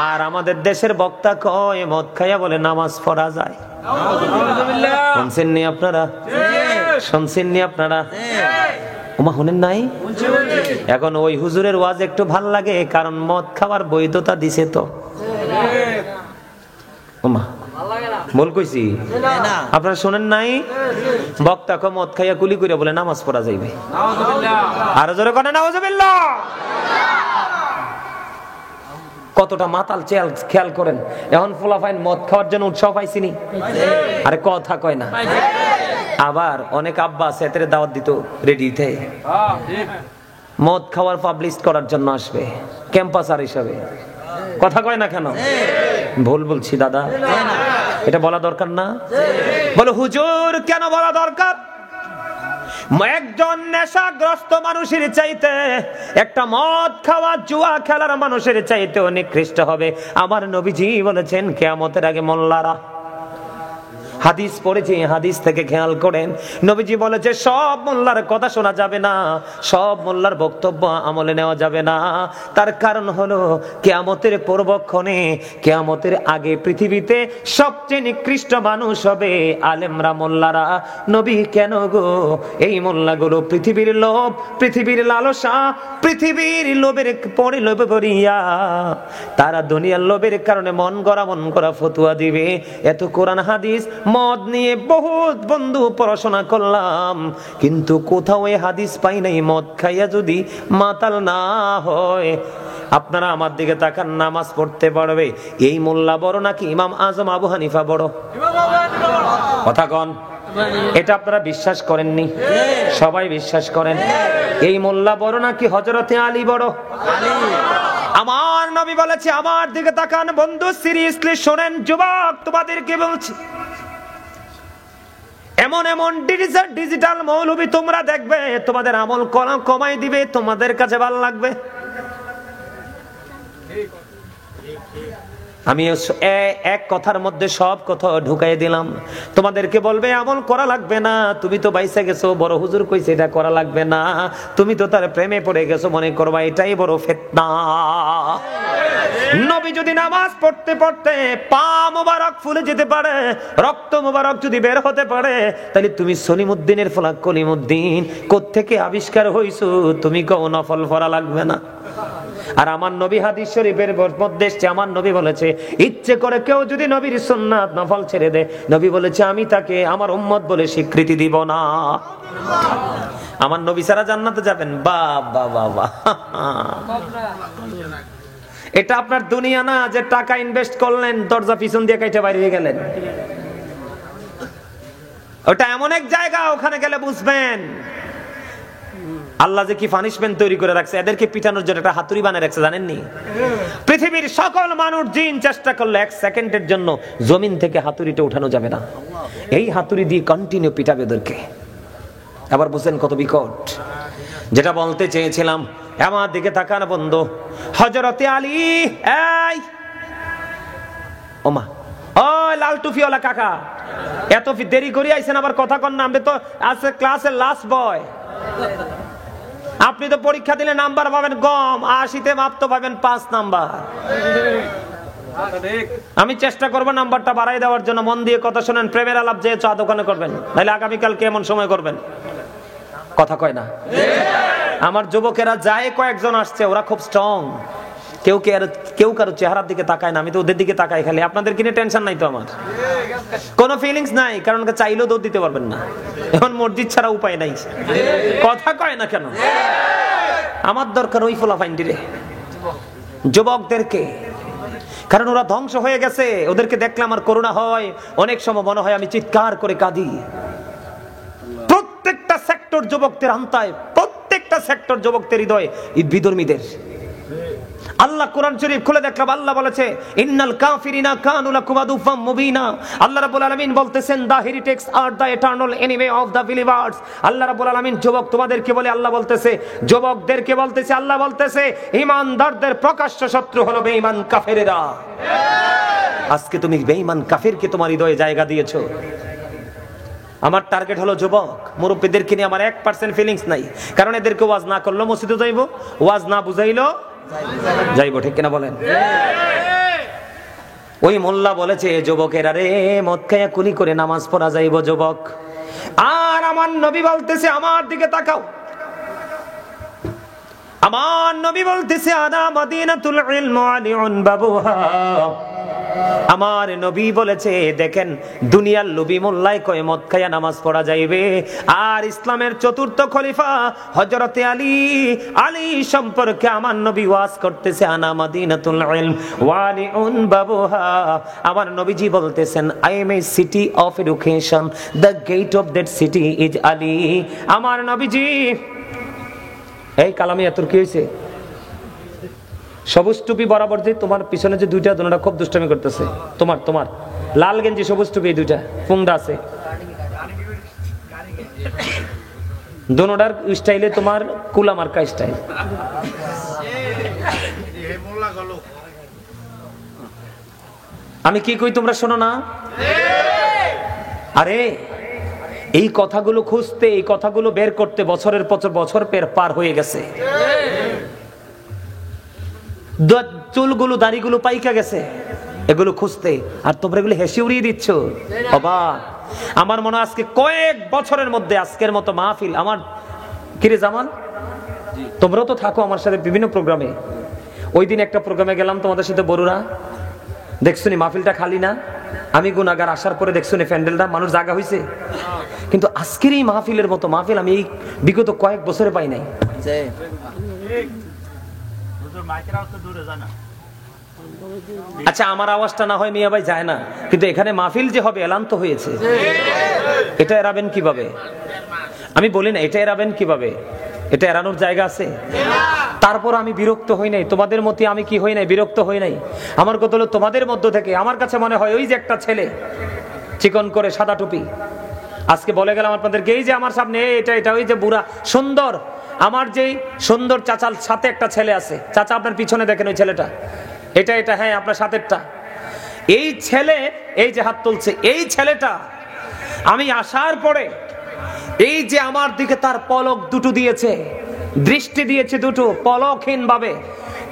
আর আমাদের দেশের বক্তা কয় মদ খাইয়া বলে নামাজ পড়া যায়। শুনছেননি আপনারা? শুনছেননি আপনারা? ওমা শুনেন নাই? এখন ওই হুজুরের ওয়াজ একটু ভাল লাগে, কারণ মদ খাওয়ার বৈধতা দিছে তো। ওমা বল কইছি, আপনারা শুনেন নাই? বক্তা কয় মদ খাইয়া কুলি করে বলে নামাজ পড়া যাইবে। আরো জোরে করেন নাউজুবিল্লাহ। কতটা মাতাল খেয়াল করেন। এখন ফুলাফাইন মদ খাওয়ার জন্য উৎসাহ পাইছিনি? আরে কথা কয় না। আবার অনেক আব্বা সেতের দাওয়াত দিত রেডিতে, মদ খাওয়ার পাবলিশ করার জন্য আসবে ক্যাম্পাসার হিসাবে। কথা কয় না কেন? ভুল বলছি দাদা? এটা বলা দরকার না? বলো হুজুর কেন বলা দরকার? একজন নেশাগ্রস্ত মানুষের চাইতে একটা মদ খাওয়া জুয়া খেলার মানুষের চাইতে নিকৃষ্ট হবে। আমার নবীজি বলেছেন কিয়ামতের আগে মোল্লারা, হাদিস পড়েছি, হাদিস থেকে খেয়াল করেন, নবীজি বলেছে সব মোল্লার কথা শোনা যাবে না, সব মোল্লার বক্তব্য আমলে নেওয়া যাবে না। তার কারণ হলো কিয়ামতের পূর্বক্ষণে, কিয়ামতের আগে পৃথিবীতে সবচেয়ে নিকৃষ্ট মানুষ হবে আলেমরা, মোল্লারা। নবী কেন গো? এই মোল্লাগুলো পৃথিবীর লোভ, পৃথিবীর লালসা, পৃথিবীর লোভের পরে লোভে পড়িয়া তারা দুনিয়ার লোভের কারণে মন গড়া ফতুয়া দিবে। এত কোরআন হাদিস মদ নিয়ে বহুত বন্ধু পড়াশোনা করলাম, কিন্তু কোথাও এই হাদিস পাই নাই মদ খাইয়া যদি মাতাল না হয়। আপনারা আমার দিকে তাকান, নামাজ পড়তে পারবে এই মোল্লা বড় নাকি ইমাম আজম আবু হানিফা বড়? কথা কন। এটা আপনারা বিশ্বাস করেননি? সবাই বিশ্বাস করেন। এই মোল্লা বড় নাকি হযরতে আলী বড়? আমার নবী বলেছে, আমার দিকে তাকান বন্ধু, সিরিয়াসলি শোনেন যুবক, তোমাদেরকে বলছি, এমন এমন ডিজিটাল মৌলবী তোমরা দেখবে, তোমাদের আমল কমাই দিবে, তোমাদের কাছে ভালো লাগবে। আমি এক কথার মধ্যে সব কথা ঢুকাই দিলাম। তোমাদেরকে বলবে আমল করা লাগবে না, তুমি তো বাইসে গেছো, বড় হুজুর কইছে এটা করা লাগবে না, তুমি তো তার প্রেমে পড়ে গেছো, মনে করবা এটাই বড় ফিতনা। নবী যদি নামাজ পড়তে পড়তে পা মোবারক ফুলে যেতে পারে, রক্ত মোবারক যদি বের হতে পারে, তাহলে তুমি সলিমুদ্দিনের ফলা কলিমুদ্দিন কোত্থেকে আবিষ্কার হইছো? তুমি কও নফল পড়া লাগবে না। আর আমার নবী হাদিস শরীফের মধ্যে এসেছে, আমার নবী বলেছে ইচ্ছে করে কেউ যদি নবীর সুন্নাত নফল ছেড়ে দেয়, নবী বলেছে আমি তাকে আমার উম্মত বলে স্বীকৃতি দিব না। আমার নবী ছাড়া জান্নাতে যাবেন? বাবা বাবা, এটা আপনার দুনিয়া না যে টাকা ইনভেস্ট করলেন, দরজা পিছন দিয়ে কাইটে বাইরে গেলেন। ওটা এমন এক জায়গা, ওখানে গেলে বুঝবেন আল্লাহ যে কি পানিশমেন্ট তৈরি করে রাখছে। এদেরকে পিটানোর জন্য একটা হাতুড়ি বানিয়ে রাখছে, জানেননি? পৃথিবীর সকল মানুষ জিন চেষ্টা করলে এক সেকেন্ডের জন্য জমিন থেকে হাতুড়িটা উঠানো যাবে না। এই হাতুড়ি দিয়ে কন্টিনিউ পিটাবে ওদেরকে। আবার বুঝেন কত বিকট। যেটা বলতে চেয়েছিলাম, আমার দিকে তাকান বন্ধু, হযরতে আলী, এই ওমা, ও লাল টুপিওয়ালা কাকা, এত দেরি করে আইছেন, আবার কথা কন না। আমি তো আজকে ক্লাসের লাস্ট বয়। আপনি তো পরীক্ষা দিলে নাম্বার পাবেন কম, 80তে মাপ তো পাবেন 5 নাম্বার। আমি চেষ্টা করবো নাম্বারটা বাড়াই দেওয়ার জন্য। মন দিয়ে কথা শোনেন, প্রেমের আলাপ যে চা দোকানে করবেন, নাহলে আগামীকাল কেমন সময় করবেন? কথা কয় না? আমার যুবকেরা যায়, কয়েকজন আসছে, ওরা খুব স্ট্রং। কেউ কারো চেহারার দিকে তাকায় না, আমি তো ওদের দিকে তাকাই খালি। আপনাদের কিনে টেনশন নাই তো, আমার কোনো ফিলিংস নাই, কারণ চাইলেও দৌড় দিতে পারবেন না। এখন মসজিদ ছাড়া উপায় নাই। কথা কয় না কেন? আমার দরকার ওই ফোলাফাইন্ডিরে, যুবকদেরকে, কারণ ওরা ধ্বংস হয়ে গেছে। ওদেরকে দেখলে আমার করুণা হয়, অনেক সময় মনে হয় আমি চিৎকার করে কাঁদি। প্রত্যেকটা সেক্টর যুবকদের আন্তায়, প্রত্যেকটা সেক্টর যুবকদের হৃদয় বিধর্মীদের। আল্লাহ কোরআন শরীফ খুলে দেখলাম, আল্লাহ বলেছে ইন্নাল কাফিরিনা কানু লাকুম আদুফাম মুবিনা। আল্লাহ রাব্বুল আলামিন বলতেছেন the heretics are the eternal enemy of the believers. Allah রাব্বুল আলামিন যুবক তোমাদেরকে বলে, আল্লাহ বলতেছে যুবকদেরকে বলতেছে, আল্লাহ বলতেছে ঈমানদারদের প্রকাশ্য শত্রু হলো বেঈমান কাফেরেরা। আজকে তুমি বেঈমান কাফেরকে তোমার হৃদয়ে জায়গা দিয়েছো। আমার টার্গেট হলো যুবক। মুরব্বীদেরকে নিয়ে আমার 1% ফিলিংস নাই, কারণ এদেরকে ওয়াজ না করলো মসজিদে যাইবো, ওয়াজ না বুঝাইলো যাইবো। ঠিক কিনা বলেন? ওই মোল্লা বলেছে যুবকেরা রে, মদ খাইয়া কুলি করে নামাজ পড়া যাইবো যুবক। আর আমার নবী বলতেছে, আমার দিকে তাকাও, আমার নবী বলতেছে আনা মাদিনাতুল ইলম আলিউন বাবুহা। আমার নবী বলেছে, দেখেন দুনিয়ার লোভী মোল্লায় কয়ে মদ খাইয়া নামাজ পড়া যাইবে, আর ইসলামের চতুর্থ খলিফা হযরতে আলী সম্পর্কে আমার নবী ওয়াজ করতেছে, আনা মাদিনাতুল ইলম ওয়ালিউন বাবুহা। আমার নবীজি বলতেছেন, I am a city of education, the gate of that city is Ali. আমার নবীজি, এই কালামিয়া তোর কি হয়েছে? সবুজ টুপি বরাবর যে তোমার পিছনে যে দুইটা দোনোটা খুব দুষ্টামি করতেছে, তোমার লাল গেঞ্জি সবুজ টুপি এই দুইটা পুংডা আছে, দোনোটার স্টাইলে তোমার কুলা মার্কা স্টাইল। আমি কি কই তোমরা শোনো না? আরে এই কথাগুলো খুঁজতে, এই কথাগুলো বের করতে বছরের পর বছর পার হয়ে গেছে। চুলগুলো দাড়িগুলো পাইকা গেছে এগুলো খুঁজতে, আর তোমরা এগুলো হেসে উড়িয়ে দিচ্ছ। বাবা আমার মনে হয় আজকে কয়েক বছরের মধ্যে আজকের মতো মাহফিল আমার, কিরে জামাল তোমরাও তো থাকো আমার সাথে বিভিন্ন প্রোগ্রামে। ওই দিন একটা প্রোগ্রামে গেলাম তোমাদের সাথে বড়ুরা, দেখছুনি মাহফিলটা খালি না? আমি গুনাহগার আসার পরে দেখছুনি প্যান্ডেলটা মানুষ জায়গা হয়েছে, কিন্তু আজকের এই মাহফিলের মতো মাহফিল আমি এই বিগত কয়েক বছরে পাই নাই। আচ্ছা আমার আওয়াজটা না হয় মিয়া ভাই যায় না, কিন্তু এখানে মাহফিল যে হবে এলান তো হয়েছে। এটা এড়াবেন কিভাবে? আমি বলি না এটা এড়াবেন কিভাবে, এটা এড়ানোর জায়গা আছে? তারপর আমি বিরক্ত হই নাই, তোমাদের মতে আমি কি হই নাই, বিরক্ত হই নাই। আমার কথা হলো তোমাদের মধ্য থেকে আমার কাছে মনে হয় ওই যে একটা ছেলে চিকন করে সাদা টুপি, আজকে বলে গেলাম আপনাদেরকে, এই যে আমার সামনে এটা ওই যে বুড়া সুন্দর, আমার যেই সুন্দর চাচার সাথে একটা ছেলে আছে, চাচা আপনার পিছনে দেখেন ওই ছেলেটা, এটা হ্যাঁ আপনার সাথেরটা, এই ছেলে এই যে হাত তুলছে, এই ছেলেটা আমি আসার পরে এই যে আমার দিকে তার পলক দুটো দিয়েছে, দৃষ্টি দিয়েছে দুটো পলকহীন ভাবে,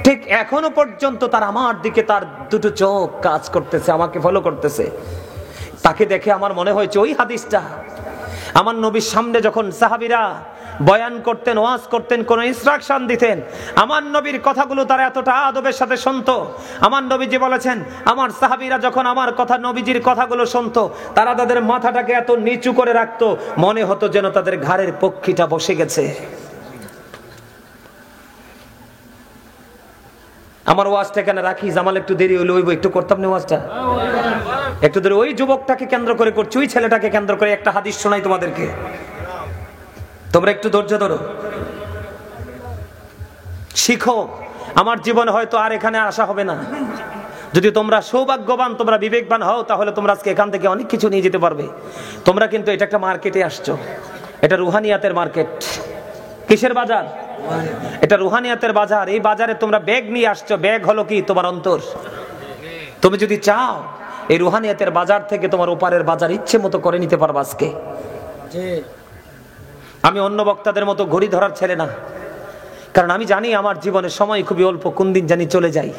ঠিক এখনো পর্যন্ত তার আমার দিকে তার দুটো চোখ কাজ করতেছে, আমাকে ফলো করতেছে। তাকে দেখে আমার মনে হয়েছে ওই হাদিসটা আমার নবীর সামনে যখন সাহাবীরা বয়ান করতেন, ওয়াজ করতেন, কোন ইনস্ট্রাকশন দিতেন, আমার নবীর কথাগুলো তারা এতটা আদবের সাথে শুনতো। আমার নবীজি বলেছেন, আমার সাহাবীরা যখন আমার কথা নবীজির কথাগুলো শুনতো, তারা তাদের মাথাটাকে এত নিচু করে রাখতো, মনে হতো যেন তাদের ঘাড়ের পক্ষীটা বসে গেছে। আমার ওয়াজটা এখানে রাখি, জামাল একটু দেরি হইলো, একটু করতাম না ওয়াজটা, একটু দেরি। ওই যুবকটাকে কেন্দ্র করে করছি, ওই ছেলেটাকে কেন্দ্র করে একটা হাদিস শোনাই তোমাদেরকে, তোমরা একটু ধৈর্য ধরো, শিখো। আমার জীবনে হয়তো আর এখানে আসা হবে না, যদি তোমরা সৌভাগ্যবান, তোমরা বিবেকবান হও, তাহলে তোমরা আজকে এখান থেকে অনেক কিছু নিয়ে যেতে পারবে। তোমরা কিন্তু এটা একটা মার্কেটে আসছো, এটা রুহানিয়াতের মার্কেট। কিসের বাজার? এটা রুহানিয়াতের বাজার। এই বাজারে তোমরা ব্যাগ নিয়ে আসছো, ব্যাগ হলো কি তোমার অন্তর। তুমি যদি চাও এই রুহানিয়াতের বাজার থেকে তোমার ওপারের বাজার ইচ্ছে মতো করে নিতে পারবে আজকে। আমি অন্য বক্তাদের মতো ঘড়ি ধরার ছেলে না, কারণ আমি জানি আমার জীবনের সময় খুবই অল্প, কোন দিন জানি চলে যায়,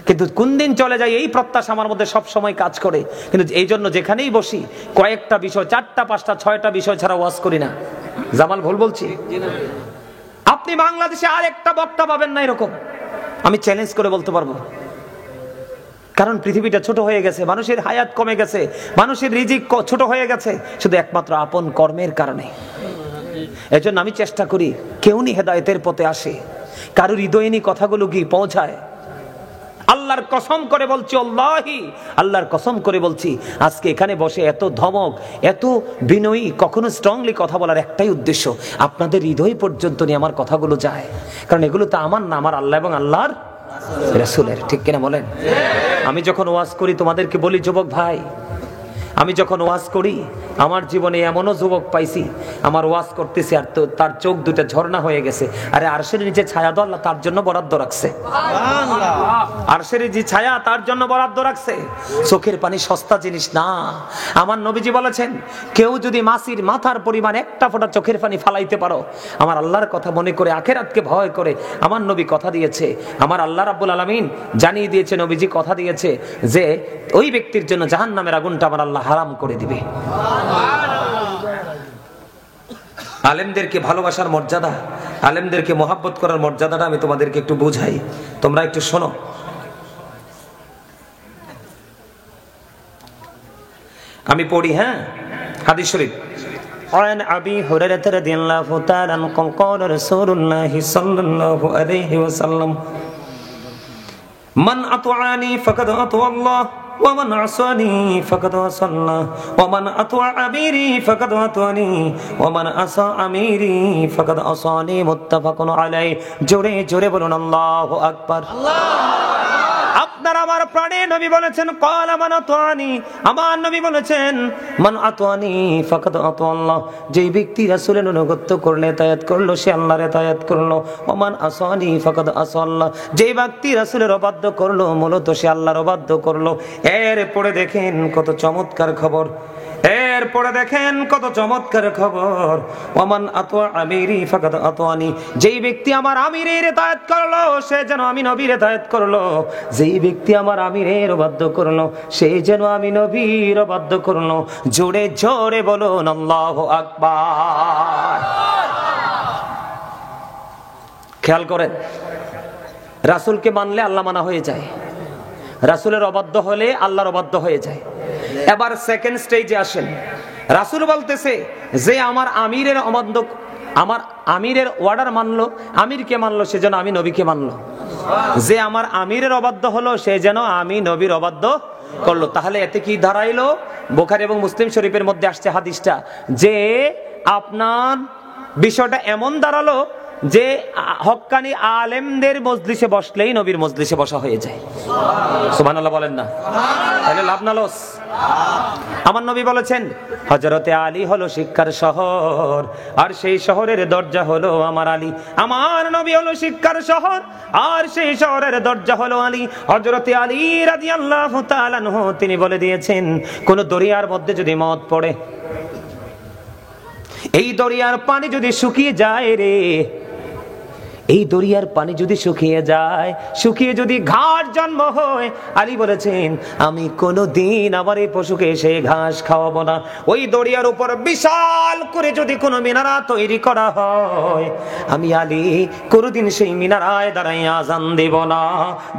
কিন্তু কোন দিন চলে যায় এই প্রত্যাশা আমার মধ্যে সব সময় কাজ করে। কিন্তু এই জন্য যেখানেই বসি কয়েকটা বিষয়, 4টা 5টা 6টা বিষয় ছাড়া ওয়াজ করি না। জামাল ভুল বলছি? আপনি বাংলাদেশে আর একটা বক্তা পাবেন না এরকম, আমি চ্যালেঞ্জ করে বলতে পারবো। কারণ পৃথিবীটা ছোট হয়ে গেছে, মানুষের হায়াত কমে গেছে, মানুষের রিজিক ছোট হয়ে গেছে, শুধু একমাত্র আপন কর্মের কারণে। এজন্য আমি চেষ্টা করি কেউ নি হেদায়েতের পথে আসে, কারোর হৃদয়ে নি কথাগুলো কি পৌঁছায়। আল্লাহর কসম করে বলছি, আল্লাহি আল্লাহর কসম করে বলছি, আজকে এখানে বসে এত ধমক, এত বিনয়ী, কখনো স্ট্রংলি কথা বলার একটাই উদ্দেশ্য, আপনাদের হৃদয় পর্যন্ত নিয়ে আমার কথাগুলো যায়। কারণ এগুলো তো আমার না, আমার আল্লাহ এবং আল্লাহর রাসূলের, ঠিক কিনা বলেন? আমি যখন ওয়াজ করি তোমাদেরকে বলি, যুবক ভাই, আমি যখন ওয়াজ করি আমার জীবনে এমনও যুবক পাইছি, আমার ওয়াজ করতেছি আর তার চোখ দুটো ঝর্ণা হয়ে গেছে। আরে আরশের নিচে ছায়া তো আল্লাহ তার জন্য বরাদ্দ রাখছে, আরশের যে ছায়া তার জন্য বরাদ্দ রাখছে। চোখের পানি সস্তা জিনিস না। আমার নবীজি বলেছেন, কেউ যদি মাছির মাথার পরিমাণ একটা ফোঁটা চোখের পানি ফালাইতে পারো, আমার আল্লাহর কথা মনে করে, আখিরাতকে ভয় করে, আমার নবী কথা দিয়েছে, আমার আল্লাহ রাব্বুল আলামিন জানিয়ে দিয়েছে, নবীজি কথা দিয়েছে যে ওই ব্যক্তির জন্য জাহান্নামের আগুনটা আমার আল্লাহ হারাম করে দিবে। আলেমদেরকে ভালোবাসার মর্যাদা, আলেমদেরকে মহাব্বত করার মর্যাদাটা আমি তোমাদেরকে একটু বুঝাই, তোমরা একটু শোনো। আমি পড়ি, হ্যাঁ, হাদিস শরীফ। عن أبي هريرة رضي الله تعالى عنه قال رسول الله صلى الله عليه وسلم من أطاعني فقد أطاع الله ومن عصاني فقد عصى الله ومن أطاع أميري فقد أطاعني ومن عصى أميري فقد عصاني متفق عليه জোরে জোরে বলুন আল্লাহু আকবার। আপনার আমার প্রাণের নবী বলেছেন ক্বালা মান আতানি, আমার নবী বলেছেন মান আতানি ফাকাদ আতা আল্লাহ, যেই ব্যক্তি রাসূলের অনুগত করলে ইতায়াত করলো সে আল্লাহর ইতায়াত করলো। ওয়া মান আসানি ফাকাদ আসা আল্লাহ, যেই ব্যক্তি রাসূলের অবাধ্য করলো মূলত সে আল্লাহর অবাধ্য করলো। এরপরে দেখেন কত চমৎকার খবর, এরপরে দেখেন কত চমৎকার খবর। ওয়ামান আতা আমিরি ফাকাদ আতানি, যেই ব্যক্তি আমার আমিরের ইতায়াত করলো সে যেন আমি নবীর ইতায়াত করলো। যেই ব্যক্তি আমার আমিরের অবাধ্য করলো সে যেন আমি নবীর অবাধ্য করলো। জোরে জোরে বলুন আল্লাহু আকবার। খেয়াল করেন, রাসূলকে মানলে আল্লাহ মানা হয়ে যায়, রাসূলের অবাধ্য হলে আল্লাহর অবাধ্য হয়ে যায়। এবার সেকেন্ড স্টেজে আসেন, রাসূল বলতেছে যে আমার আমিরের অবাধ্য, আমার আমিরের অর্ডার মানলো, আমিরকে মানলো সে যেন আমি নবীকে মানলো। যে আমার আমিরের অবাধ্য হলো সে যেন আমি নবীর অবাধ্য করলো। তাহলে এতে কি দাঁড়াইলো? বুখারী এবং মুসলিম শরীফের মধ্যে আসছে হাদিসটা যে আপনার বিষয়টা এমন দাঁড়ালো যে হক্কানি আলেমদের মজলিসে বসলেই নবীর মজলিসে বসা হয়ে যায়। সুবহানাল্লাহ বলেন না? তাহলে লাভ না লস? আমার নবী বলেছেন হযরতে আলী হলো শিক্ষার শহর, আর সেই শহরের দরজা হলো আমার আলী। আমার নবী হলো শিক্ষার শহর, আর সেই শহরের দরজা হলো আলী। হযরতে আলী রাদিয়াল্লাহু তাআলা আনহু তিনি বলে দিয়েছেন কোন দরিয়ার মধ্যে যদি মদ পড়ে, এই দরিয়ার পানি যদি শুকিয়ে যায় রে, এই দরিয়ার পানি যদি শুকিয়ে যায়, শুকিয়ে যদি ঘাস জন্ম হয়, আলী বলেছেন আমি কোনোদিন আমার এই পশুকে সেই ঘাস খাওয়াবো না। ওই দরিয়ার উপর বিশাল করে যদি কোনো মিনারা তৈরি করা হয়, আমি আলী কোনোদিন সেই মিনারায় দাঁড়াই আজান দেব না।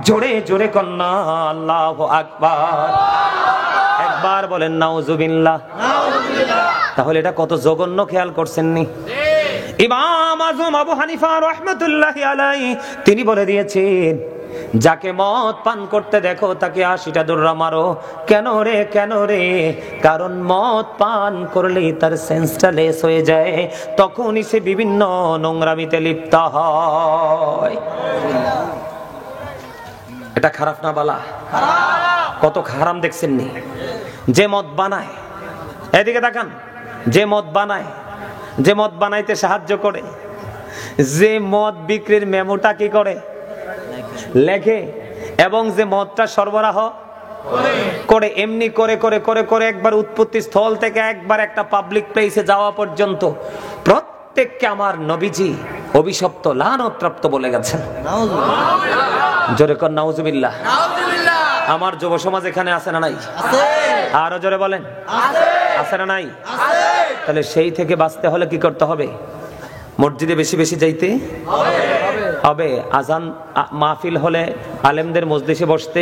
জোরে জোরে কন্যা আল্লাহু আকবার। একবার বলেন নাউজুবিল্লাহ। তাহলে এটা কত জঘন্য, খেয়াল করছেন নি? ইমাম আযম আবু হানিফা রাহমাতুল্লাহি আলাইহি তিনি বলে দিয়েছেন যাকে মদ পান করতে দেখো তাকে ৮০টা দৌড়া মারো। কেন রে, কেন রে? কারণ মদ পান করলেই তার সেন্সটা লেস হয়ে যায়, তখনই সে বিভিন্ন নোংরামিতে লিপ্ত হয়। এটা খারাপ না বালা? কত হারাম দেখছেন নি? যে মদ বানায়, এদিকে তাকান, যে মদ বানায়, যে মদ বানাইতে সাহায্য করে, যে মদ বিক্রির মেমোটা কি করে লেখে, এবং যে মদটা সরবরাহ করে, এমনি করে করে করে করে একবার উৎপত্তি স্থল থেকে একবার একটা পাবলিক প্লেসে যাওয়া পর্যন্ত প্রত্যেককে আমার নবীজি অভিশপ্ত লানতপ্রাপ্ত বলে গেছেন। জোরে কর নাউজুবিল্লাহ। আমার যুব সমাজ এখানে আছে না নাই? আরো জোরে বলেন আছে না নাই? তাহলে সেই থেকে বাঁচতে হলে কি করতে হবে? মসজিদে বেশি বেশি যাইতে হবে, আজান মাহফিল হলে আলেমদের মজলিসে বসতে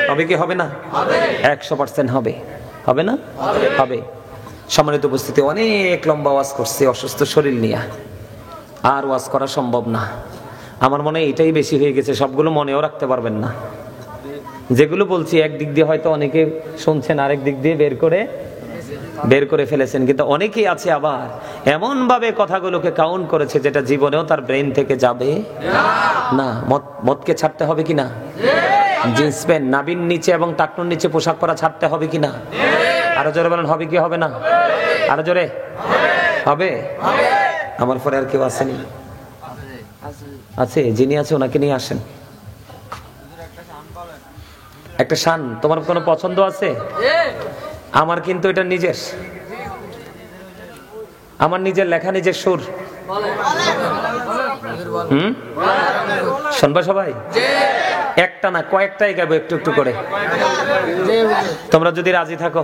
হবে কি হবে না? 100% হবে। হবে না? হবে। সম্মানিত উপস্থিতি, অনেক লম্বা ওয়াজ করছে অসুস্থ শরীর নিয়ে, আর ওয়াজ করা সম্ভব না। আমার মনে হয় এটাই বেশি হয়ে গেছে, সবগুলো মনেও রাখতে পারবেন না। যেগুলো বলছি একদিক দিয়ে হয়তো অনেকে শুনছেন, আরেক দিক দিয়ে বের করে ফেলেছেন, কিন্তু অনেকেই আছে আবার এমন ভাবে কথাগুলোকে কাউন্ট করেছে যেটা জীবনেও তার ব্রেন থেকে যাবে না। মদকে ছাড়তে হবে কিনা? জিন্স প্যান্ট নাভির নিচে এবং টাকনুর নিচে পোশাক পরা ছাড়তে হবে কিনা? আরো জোরে বলেন হবে কি হবে না? আরো জোরে হবে। আমার পরে আর কেউ আসেনি? আছে, যিনি আছে ওনাকে নিয়ে আসেন। একটা শান, তোমার কোনো পছন্দ আছে? আমার কিন্তু এটা নিজের, আমার নিজের লেখা, নিজের সুর। শুনবা সবাই? একটা না কয়েকটাই গাইবো একটু একটু করে, তোমরা যদি রাজি থাকো।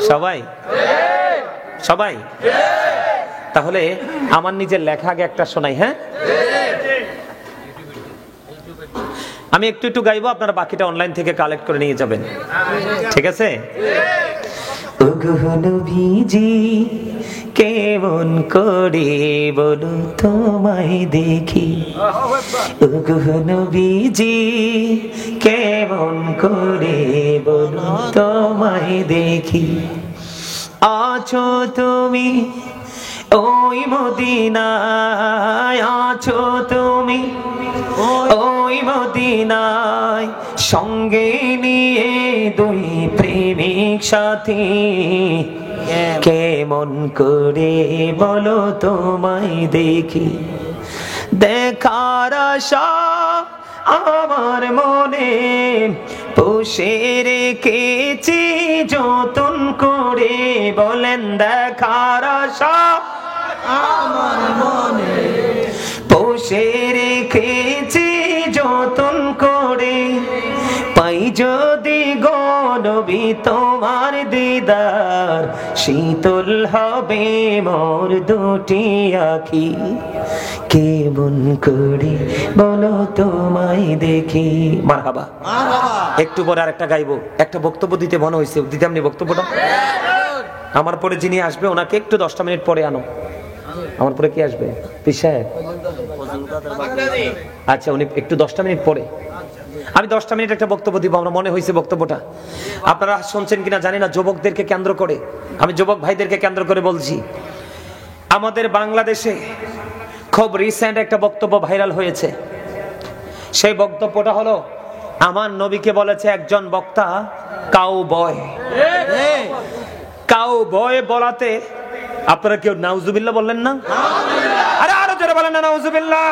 সবাই সবাই তাহলে আমার নিজের লেখা আগে একটা শোনাই। হ্যাঁ, আমি একটু একটু গাইবো, আপনারা বাকিটা অনলাইন থেকে কালেক্ট করে নিয়ে যাবেন, ঠিক আছে? ওগো নবীজি কেমন করে বলো তোমায় দেখি, ওগো নবীজি কেমন করে বলো তোমায় দেখি। আছো তুমি ওই মদিনায়, আছো তুমি ওই মদিনায়, সঙ্গে নিয়ে দুই প্রেমিক সাথী, কেমন করে বলো তোমায় দেখি। দেখার আশা আমার মনে পুষে রেখেছি যতন করে, বলেন দেখার আশা আমার মনে পুষে রেখেছি যতন করে, পাই যদি গো নবী তোমার দিদার, শীতল হবে মোর দুটি আখি, কেমন করে বলো তোমায় দেখি। মারহাবা। একটু পরে আরেকটা গাইবো, একটা বক্তব্য দিতে মনে হয়েছে, দিতাম নি বক্তব্যটা? আমার পরে যিনি আসবে ওনাকে একটু 10টা মিনিট পরে আনো। আমার পরে কি আসবে? পিসায়? আচ্ছা, উনি একটু 10টা মিনিট পরে, আমি 10টা মিনিট একটা বক্তব্য দিব। আমরা মনে হয়েছে বক্তব্যটা আপনারা শুনছেন কিনা জানি না, যুবকদেরকে কেন্দ্র করে, আমি যুবক ভাইদেরকে কেন্দ্র করে বলছি। আমাদের বাংলাদেশে খুব রিসেন্ট একটা বক্তব্য ভাইরাল হয়েছে। সেই বক্তব্যটা হলো, আমার নবীকে বলেছে একজন বক্তা কাউবয়। কাউবয় বলাতে আপনারা কেউ নাউজুবিল্লাহ বললেন না? আরে আরো জোরে বলেন না নাউজুবিল্লাহ।